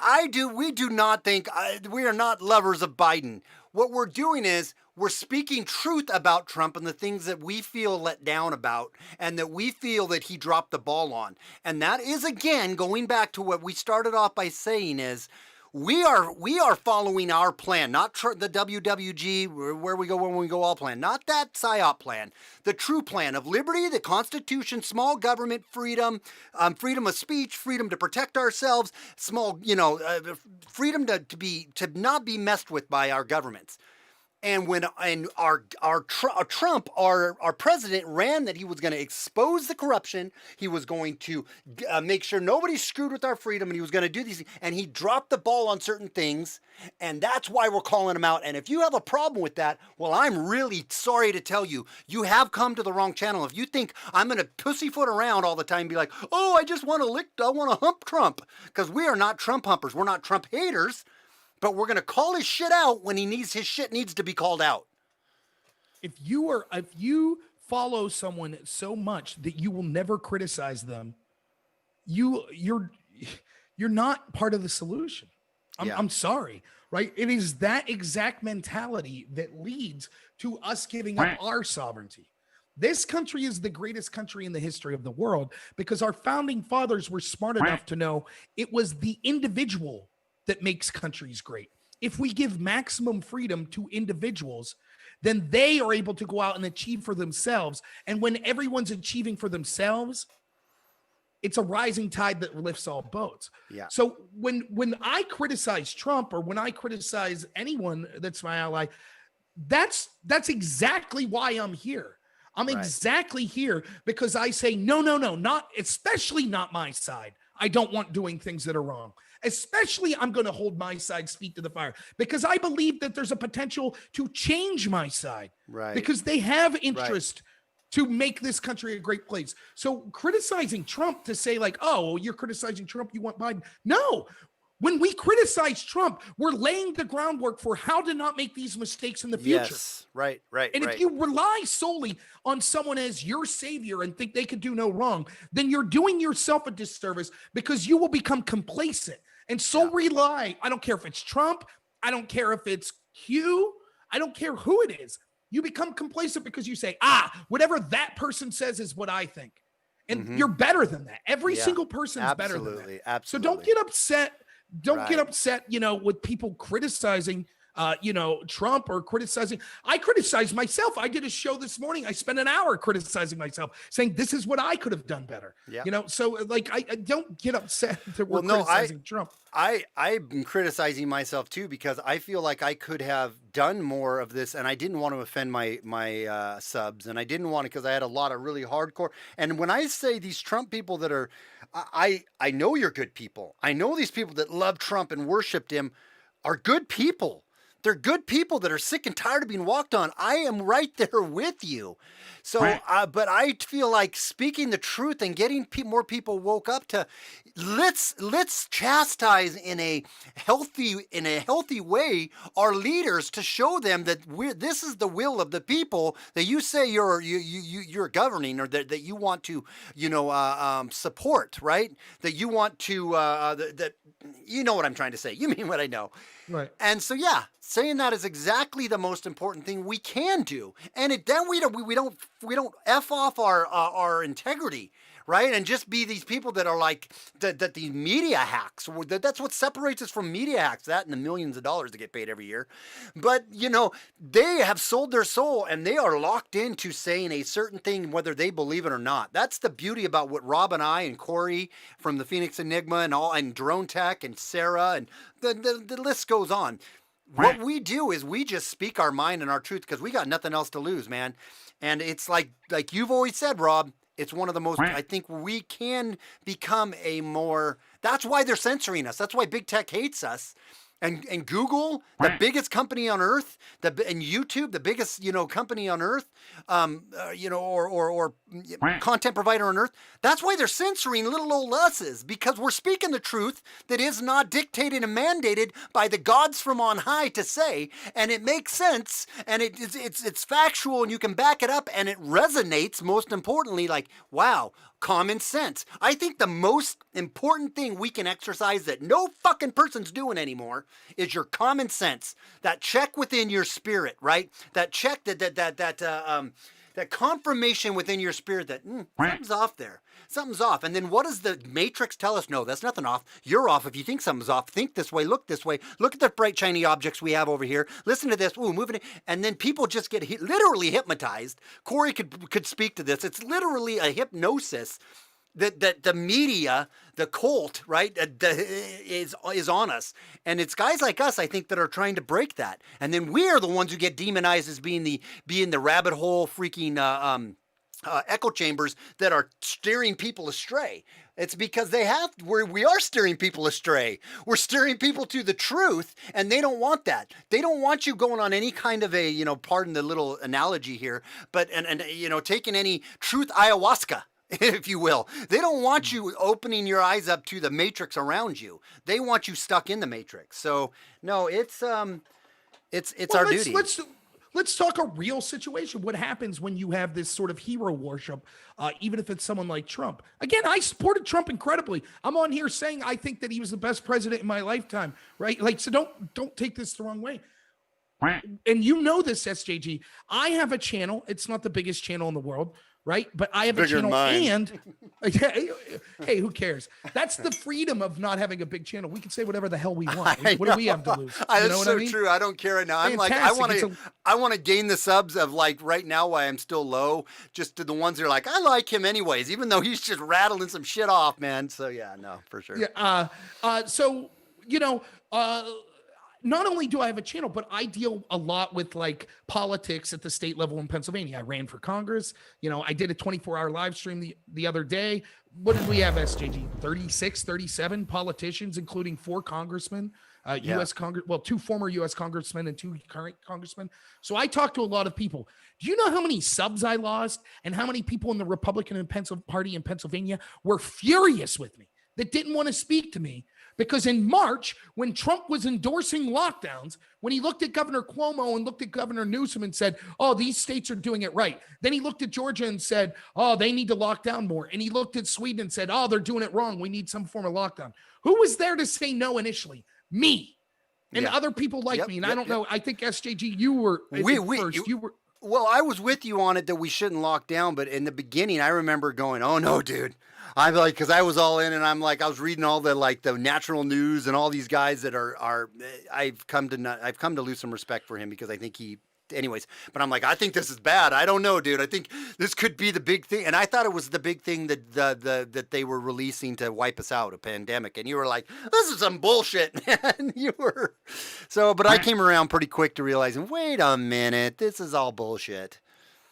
[SPEAKER 1] we do not think, we are not lovers of Biden. What we're doing is we're speaking truth about Trump and the things that we feel let down about and that we feel that he dropped the ball on. And that is, again, going back to what we started off by saying is, we are following our plan, not the WWG, where we go when we go all plan, not that PSYOP plan, the true plan of liberty, the Constitution, small government freedom, freedom of speech, freedom to protect ourselves, freedom to not be messed with by our governments. And when Trump, our president, ran that he was going to expose the corruption, he was going to make sure nobody screwed with our freedom, and he was going to do these things, and he dropped the ball on certain things, and that's why we're calling him out. And if you have a problem with that, well, I'm really sorry to tell you, you have come to the wrong channel. If you think I'm going to pussyfoot around all the time and be like, oh, I want to hump Trump, because we are not Trump humpers. We're not Trump haters. But we're going to call his shit out when his shit needs to be called out.
[SPEAKER 4] If you follow someone so much that you will never criticize them, you're not part of the solution. I'm sorry, right? It is that exact mentality that leads to us giving up our sovereignty. This country is the greatest country in the history of the world because our founding fathers were smart enough to know it was the individual that makes countries great. If we give maximum freedom to individuals, then they are able to go out and achieve for themselves. And when everyone's achieving for themselves, it's a rising tide that lifts all boats.
[SPEAKER 1] Yeah.
[SPEAKER 4] So when I criticize Trump or when I criticize anyone that's my ally, that's exactly why I'm here. I'm exactly here because I say, no, not, especially not my side. I don't want doing things that are wrong. Especially, I'm going to hold my side's feet to the fire because I believe that there's a potential to change my side.
[SPEAKER 1] Right.
[SPEAKER 4] Because they have interest to make this country a great place. So criticizing Trump to say like, oh, you're criticizing Trump, you want Biden. No. When we criticize Trump, we're laying the groundwork for how to not make these mistakes in the future.
[SPEAKER 1] Yes, right.
[SPEAKER 4] And if you rely solely on someone as your savior and think they could do no wrong, then you're doing yourself a disservice because you will become complacent and rely. I don't care if it's Trump. I don't care if it's Q. I don't care who it is. You become complacent because you say, whatever that person says is what I think. And you're better than that. Every single person is better than that.
[SPEAKER 1] Absolutely.
[SPEAKER 4] So don't get upset. Don't get upset, with people criticizing, Trump or criticizing. I criticize myself. I did a show this morning. I spent an hour criticizing myself, saying this is what I could have done better. Yeah. So like, I don't get upset that we're criticizing Trump.
[SPEAKER 1] I've been criticizing myself too because I feel like I could have done more of this, and I didn't want to offend my subs, and I didn't want to because I had a lot of really hardcore. And when I say these Trump people that are, I know you're good people. I know these people that love Trump and worshiped him are good people. They're good people that are sick and tired of being walked on. I am right there with you. So, but I feel like speaking the truth and getting more people woke up to let's chastise in a healthy way our leaders to show them that this is the will of the people that you say you're governing or that you want to support, right? That you want to that you know what I'm trying to say. You mean what I know.
[SPEAKER 4] Right.
[SPEAKER 1] And so, saying that is exactly the most important thing we can do. And then we don't F off our integrity, right? And just be these people that are like that the media hacks. That's what separates us from media hacks. That and the millions of dollars that get paid every year. But they have sold their soul and they are locked into saying a certain thing, whether they believe it or not. That's the beauty about what Rob and I and Corey from the Phoenix Enigma and Drone Tech and Sarah and the list goes on. what we do is we just speak our mind and our truth because we got nothing else to lose, man. And it's like you've always said, Rob, it's one of the most, I think we can become that's why they're censoring us. That's why big tech hates us. And Google, the biggest company on earth, and YouTube, the biggest, company on earth, or content provider on earth. That's why they're censoring little old us's, because we're speaking the truth that is not dictated and mandated by the gods from on high to say, and it makes sense, and it's factual, and you can back it up, and it resonates. Most importantly, like, wow. Common sense. I think the most important thing we can exercise that no fucking person's doing anymore is your common sense. That check within your spirit, right? That check, that confirmation within your spirit that something's off there. Something's off. And then what does the Matrix tell us? No, that's nothing off. You're off. If you think something's off, think this way, look this way. Look at the bright, shiny objects we have over here. Listen to this. Ooh, moving it. And then people just get literally hypnotized. Corey could speak to this. It's literally a hypnosis that the media, the cult, right, is on us. And it's guys like us, I think, that are trying to break that. And then we are the ones who get demonized as being the rabbit hole freaking echo chambers that are steering people astray. It's because we are steering people astray. We're steering people to the truth, and they don't want that. They don't want you going on any kind of a, pardon the little analogy here, but, and taking any truth ayahuasca, if you will. They don't want you opening your eyes up to the matrix around you. They want you stuck in the matrix. So no, it's our duty.
[SPEAKER 4] Let's talk a real situation. What happens when you have this sort of hero worship, even if it's someone like Trump? Again, I supported Trump incredibly. I'm on here saying I think that he was the best president in my lifetime, right? Like, so don't take this the wrong way. And you know this, SJG. I have a channel. It's not the biggest channel in the world, right? But I have a channel, and hey, who cares? That's the freedom of not having a big channel. We can say whatever the hell we want. What do we have to lose?
[SPEAKER 1] That's so true. I don't care right now. I'm
[SPEAKER 4] Fantastic.
[SPEAKER 1] like, I want to gain the subs of, like, right now why I'm still low, just to the ones that are like, I like him anyways, even though he's just rattling some shit off, man. So yeah, no, for sure.
[SPEAKER 4] Yeah. Not only do I have a channel, but I deal a lot with, like, politics at the state level in Pennsylvania. I ran for Congress. I did a 24-hour live stream the other day. What did we have, SJG? 36, 37 politicians, including 4 congressmen, U.S. Congress, 2 former U.S. congressmen and 2 current congressmen. So I talked to a lot of people. Do you know how many subs I lost and how many people in the Republican Party in Pennsylvania were furious with me, that didn't want to speak to me? Because in March, when Trump was endorsing lockdowns, when he looked at Governor Cuomo and looked at Governor Newsom and said, oh, these states are doing it right. Then he looked at Georgia and said, oh, they need to lock down more. And he looked at Sweden and said, oh, they're doing it wrong. We need some form of lockdown. Who was there to say no initially? Me. And other people like me. And I don't know. I think, SJG, you were first. You were.
[SPEAKER 1] Well, I was with you on it that we shouldn't lock down, but in the beginning, I remember going, "Oh no, dude!" I'm like, because I was all in, and I'm like, I was reading all the natural news and all these guys that are. I've come to lose some respect for him because I think he. Anyways, but I'm like, I think this is bad. I don't know, dude. I think this could be the big thing, and I thought it was the big thing that that they were releasing to wipe us out, a pandemic. And you were like, this is some bullshit, man. You were so, but I came around pretty quick to realizing, wait a minute, this is all bullshit.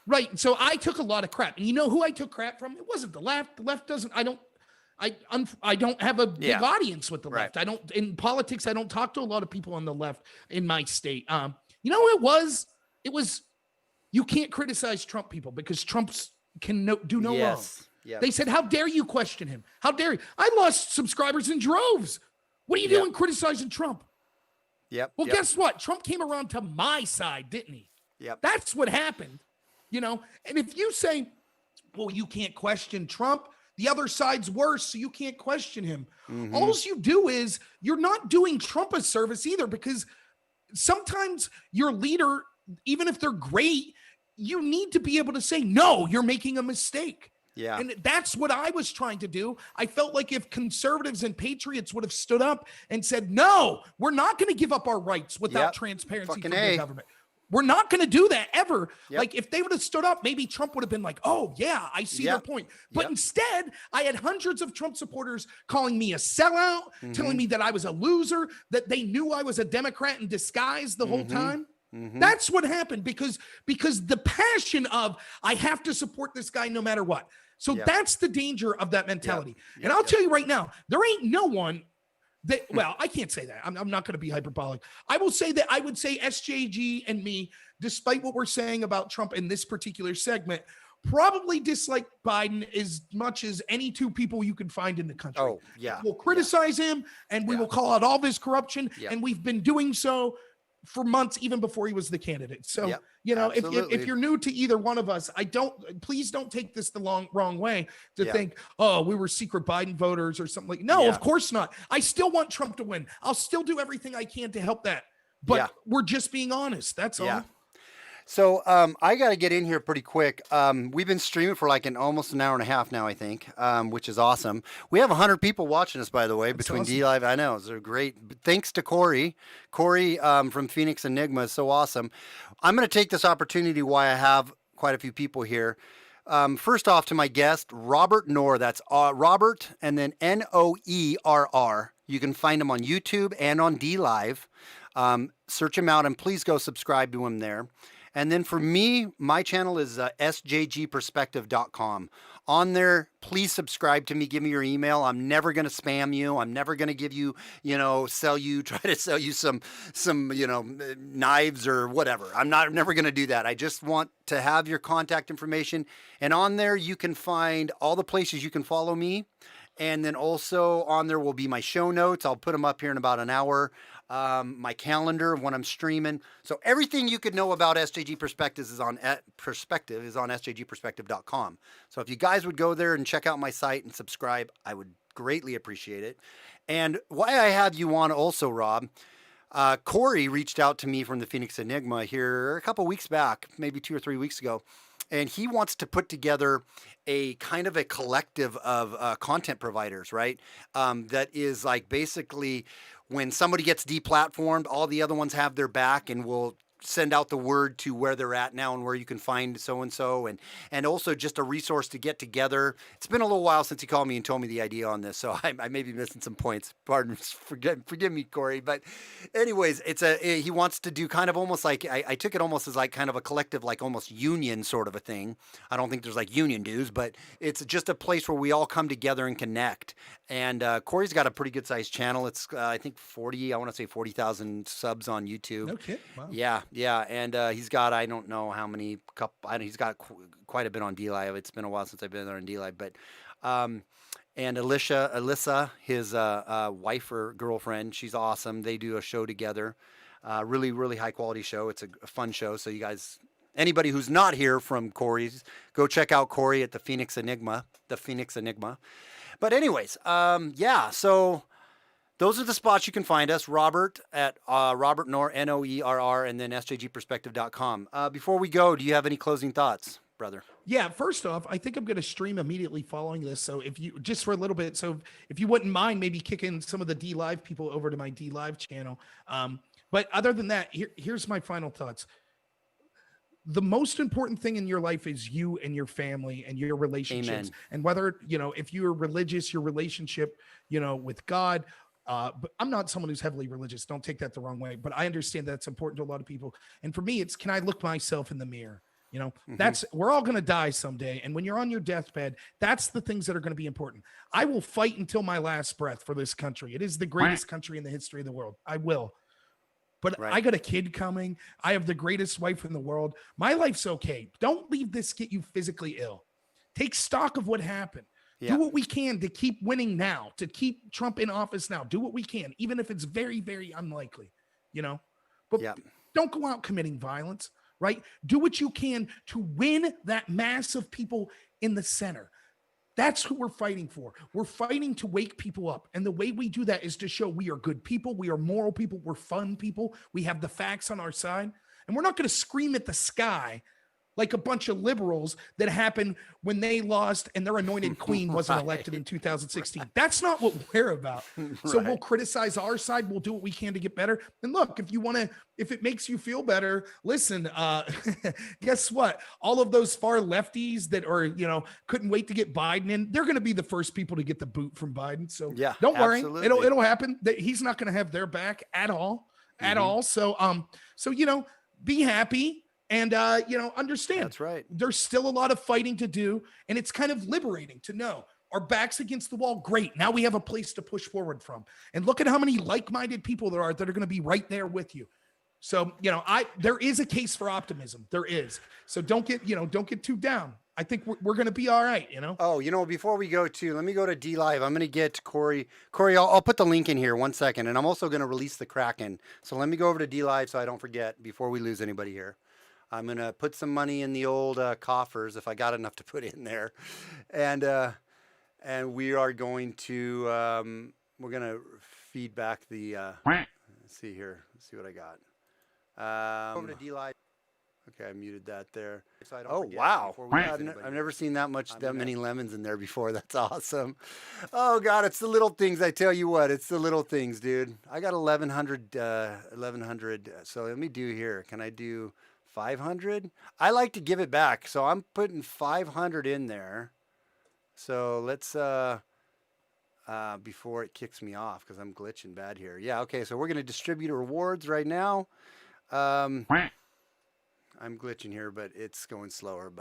[SPEAKER 4] Right. So I took a lot of crap, and you know who I took crap from? It wasn't the left. The left doesn't. I don't have a big audience with the left. I don't, in politics. I don't talk to a lot of people on the left in my state. You know what it was? It was, you can't criticize Trump people because Trump's can do no wrong.
[SPEAKER 1] Yep.
[SPEAKER 4] They said, how dare you question him? How dare you? I lost subscribers in droves. What are you doing criticizing Trump? Well, guess what? Trump came around to my side, didn't he? That's what happened. And if you say, well, you can't question Trump, the other side's worse, so you can't question him. Mm-hmm. All you do is you're not doing Trump a service either, because sometimes your leader, even if they're great, you need to be able to say, no, you're making a mistake.
[SPEAKER 1] Yeah.
[SPEAKER 4] And that's what I was trying to do. I felt like if conservatives and patriots would have stood up and said, no, we're not going to give up our rights without transparency from the government. We're not going to do that ever.
[SPEAKER 1] Yep.
[SPEAKER 4] Like if they would have stood up, maybe Trump would have been like, oh yeah, I see their point. But instead I had hundreds of Trump supporters calling me a sellout, telling me that I was a loser, that they knew I was a Democrat in disguise the whole time. That's what happened because the passion of I have to support this guy no matter what. So that's the danger of that mentality. And I'll tell you right now, there ain't no one that, well, I can't say that. I'm not going to be hyperbolic. I will say that I would say SJG and me, despite what we're saying about Trump in this particular segment, probably dislike Biden as much as any two people you can find in the country.
[SPEAKER 1] Oh, yeah.
[SPEAKER 4] We'll criticize him and we will call out all of his corruption. And we've been doing so for months, even before he was the candidate. So, you know, if you're new to either one of us, please don't take this the wrong way to think, oh, we were secret Biden voters or something like, no, of course not. I still want Trump to win. I'll still do everything I can to help that. But we're just being honest. That's all.
[SPEAKER 1] So I got to get in here pretty quick. We've been streaming for like almost an hour and a half now, I think, which is awesome. We have 100 people watching us, by the way, between awesome. D-Live. I know. They're great. Thanks to Corey. Corey from Phoenix Enigma is so awesome. I'm going to take this opportunity while I have quite a few people here. First off, to my guest, Robert Noerr. That's Robert and then Noerr. You can find him on YouTube and on D-Live. Search him out and please go subscribe to him there. And then for me, my channel is sjgperspective.com. On there, please subscribe to me. Give me your email. I'm never going to spam you. I'm never going to give you, try to sell you some, knives or whatever. I'm never going to do that. I just want to have your contact information. And on there, you can find all the places you can follow me. And then also on there will be my show notes. I'll put them up here in about an hour. My calendar of when I'm streaming. So everything you could know about SJG Perspectives is on sjgperspective.com. So if you guys would go there and check out my site and subscribe, I would greatly appreciate it. And why I have you on also, Rob, Corey reached out to me from the Phoenix Enigma here a couple weeks back, maybe 2 or 3 weeks ago. And he wants to put together a kind of a collective of content providers, right? That is like basically when somebody gets deplatformed, all the other ones have their back and will send out the word to where they're at now and where you can find so-and-so and also just a resource to get together. It's been a little while since he called me and told me the idea on this, so I may be missing some points. Pardon, forgive me, Corey. But anyways, he wants to do kind of almost like, I took it almost as like kind of a collective, like almost union sort of a thing. I don't think there's like union dues, but it's just a place where we all come together and connect. And Corey's got a pretty good sized channel. It's I think 40,000 subs on YouTube.
[SPEAKER 4] Okay. Wow.
[SPEAKER 1] Yeah, and he's got, I don't know how many, he's got quite a bit on D-Live. It's been a while since I've been there on D-Live, but, and Alyssa, his wife or girlfriend, she's awesome. They do a show together, really, really high quality show. It's a fun show. So you guys, anybody who's not here from Corey's, go check out Corey at the Phoenix Enigma. But anyways, so those are the spots you can find us. Robert at Robert Noerr, Noerr, and then sjgperspective.com. Before we go, do you have any closing thoughts, brother?
[SPEAKER 4] Yeah, first off, I think I'm going to stream immediately following this. So if you, just for a little bit, so if you wouldn't mind maybe kicking some of the D-Live people over to my D-Live channel. But other than that, here's my final thoughts. The most important thing in your life is you and your family and your relationships. Amen. And whether, if you're religious, your relationship, with God. But I'm not someone who's heavily religious. Don't take that the wrong way, but I understand that's important to a lot of people. And for me, it's, can I look myself in the mirror? That's, we're all going to die someday. And when you're on your deathbed, that's the things that are going to be important. I will fight until my last breath for this country. It is the greatest country in the history of the world. I will. But I got a kid coming. I have the greatest wife in the world. My life's okay. Don't leave this get you physically ill. Take stock of what happened. Yeah. Do what we can to keep winning now, to keep Trump in office now. Do what we can, even if it's very, very unlikely, But don't go out committing violence, right? Do what you can to win that mass of people in the center. That's who we're fighting for. We're fighting to wake people up. And the way we do that is to show we are good people. We are moral people. We're fun people. We have the facts on our side. And we're not going to scream at the sky like a bunch of liberals that happened when they lost and their anointed queen wasn't elected in 2016. That's not what we're about. So we'll criticize our side. We'll do what we can to get better. And look, if it makes you feel better, listen, guess what? All of those far lefties that are, couldn't wait to get Biden in, they're going to be the first people to get the boot from Biden. So don't worry. Absolutely. It'll happen. He's not going to have their back at all, So, be happy. And, understand.
[SPEAKER 1] That's right.
[SPEAKER 4] There's still a lot of fighting to do. And it's kind of liberating to know our backs against the wall. Great. Now we have a place to push forward from. And look at how many like-minded people there are that are going to be right there with you. So, there is a case for optimism. There is. So don't get too down. I think we're going to be all right,
[SPEAKER 1] Oh, before we go let me go to D Live. I'm going to get Corey. Corey, I'll put the link in here 1 second. And I'm also going to release the Kraken. So let me go over to D Live so I don't forget before we lose anybody here. I'm going to put some money in the old coffers if I got enough to put in there. And we are going to, we're going to feed back the, let's see here. Let's see what I got. Over to D-Live. Okay, I muted that there. So wow. I've never seen that many lemons in there before. That's awesome. Oh, God, it's the little things. I tell you what, it's the little things, dude. I got 1,100. So let me do here. Can I do 500? I like to give it back, so I'm putting 500 in there. So let's before it kicks me off because I'm glitching bad here. Yeah, okay, so we're going to distribute rewards right now. I'm glitching here, but it's going slower.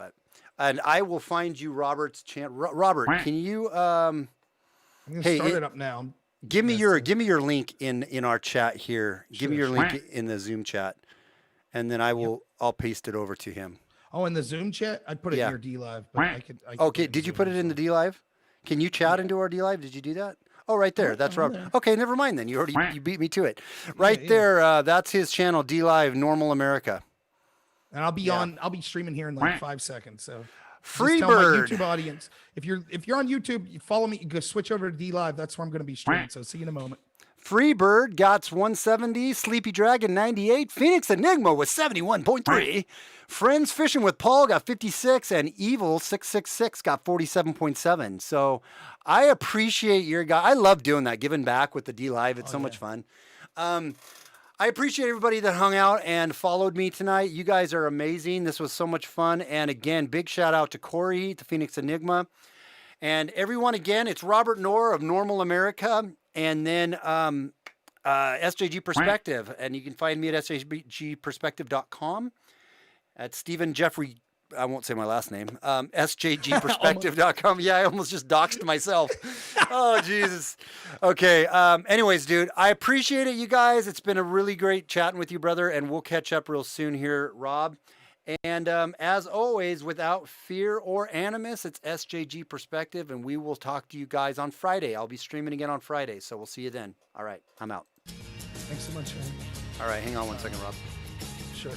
[SPEAKER 1] And I will find you Robert's channel. Robert, can you
[SPEAKER 4] I'm going to start it up now.
[SPEAKER 1] Give me your link in our chat here. Give me your link in the Zoom chat. And then I'll paste it over to him.
[SPEAKER 4] Oh, in the Zoom chat? I'd put it in your D Live. But I could
[SPEAKER 1] okay, did you put it in the D Live? Can you chat into our D Live? Did you do that? Oh, right there. That's Robert. Okay, never mind then. You beat me to it. Right there. That's his channel, D Live Normal America.
[SPEAKER 4] And I'll be streaming here in like 5 seconds. So
[SPEAKER 1] Freebird.
[SPEAKER 4] Tell my YouTube audience. If you're on YouTube, you follow me, you go switch over to D Live. That's where I'm going to be streaming. So see you in a moment.
[SPEAKER 1] Freebird got 170, Sleepy Dragon 98, Phoenix Enigma with 71.3, Friends Fishing with Paul got 56, and Evil 666 got 47.7. So I appreciate your guy. I love doing that, giving back with the D Live. It's so much fun. I appreciate everybody that hung out and followed me tonight. You guys are amazing. This was so much fun. And again, big shout out to Corey, the Phoenix Enigma. And everyone, again, it's Robert Noerr of Normal America. And then SJG Perspective. And you can find me at sjgperspective.com. At Stephen Jeffrey, I won't say my last name, sjgperspective.com. Yeah, I almost just doxed myself. Oh, Jesus. Okay. Anyways, dude, I appreciate it, you guys. It's been a really great chatting with you, brother. And we'll catch up real soon here, Rob. And as always, without fear or animus, it's SJG Perspective, and we will talk to you guys on Friday. I'll be streaming again on Friday, so we'll see you then. All right, I'm out.
[SPEAKER 4] Thanks so much, man.
[SPEAKER 1] All right, hang on 1 second, Rob.
[SPEAKER 4] Sure.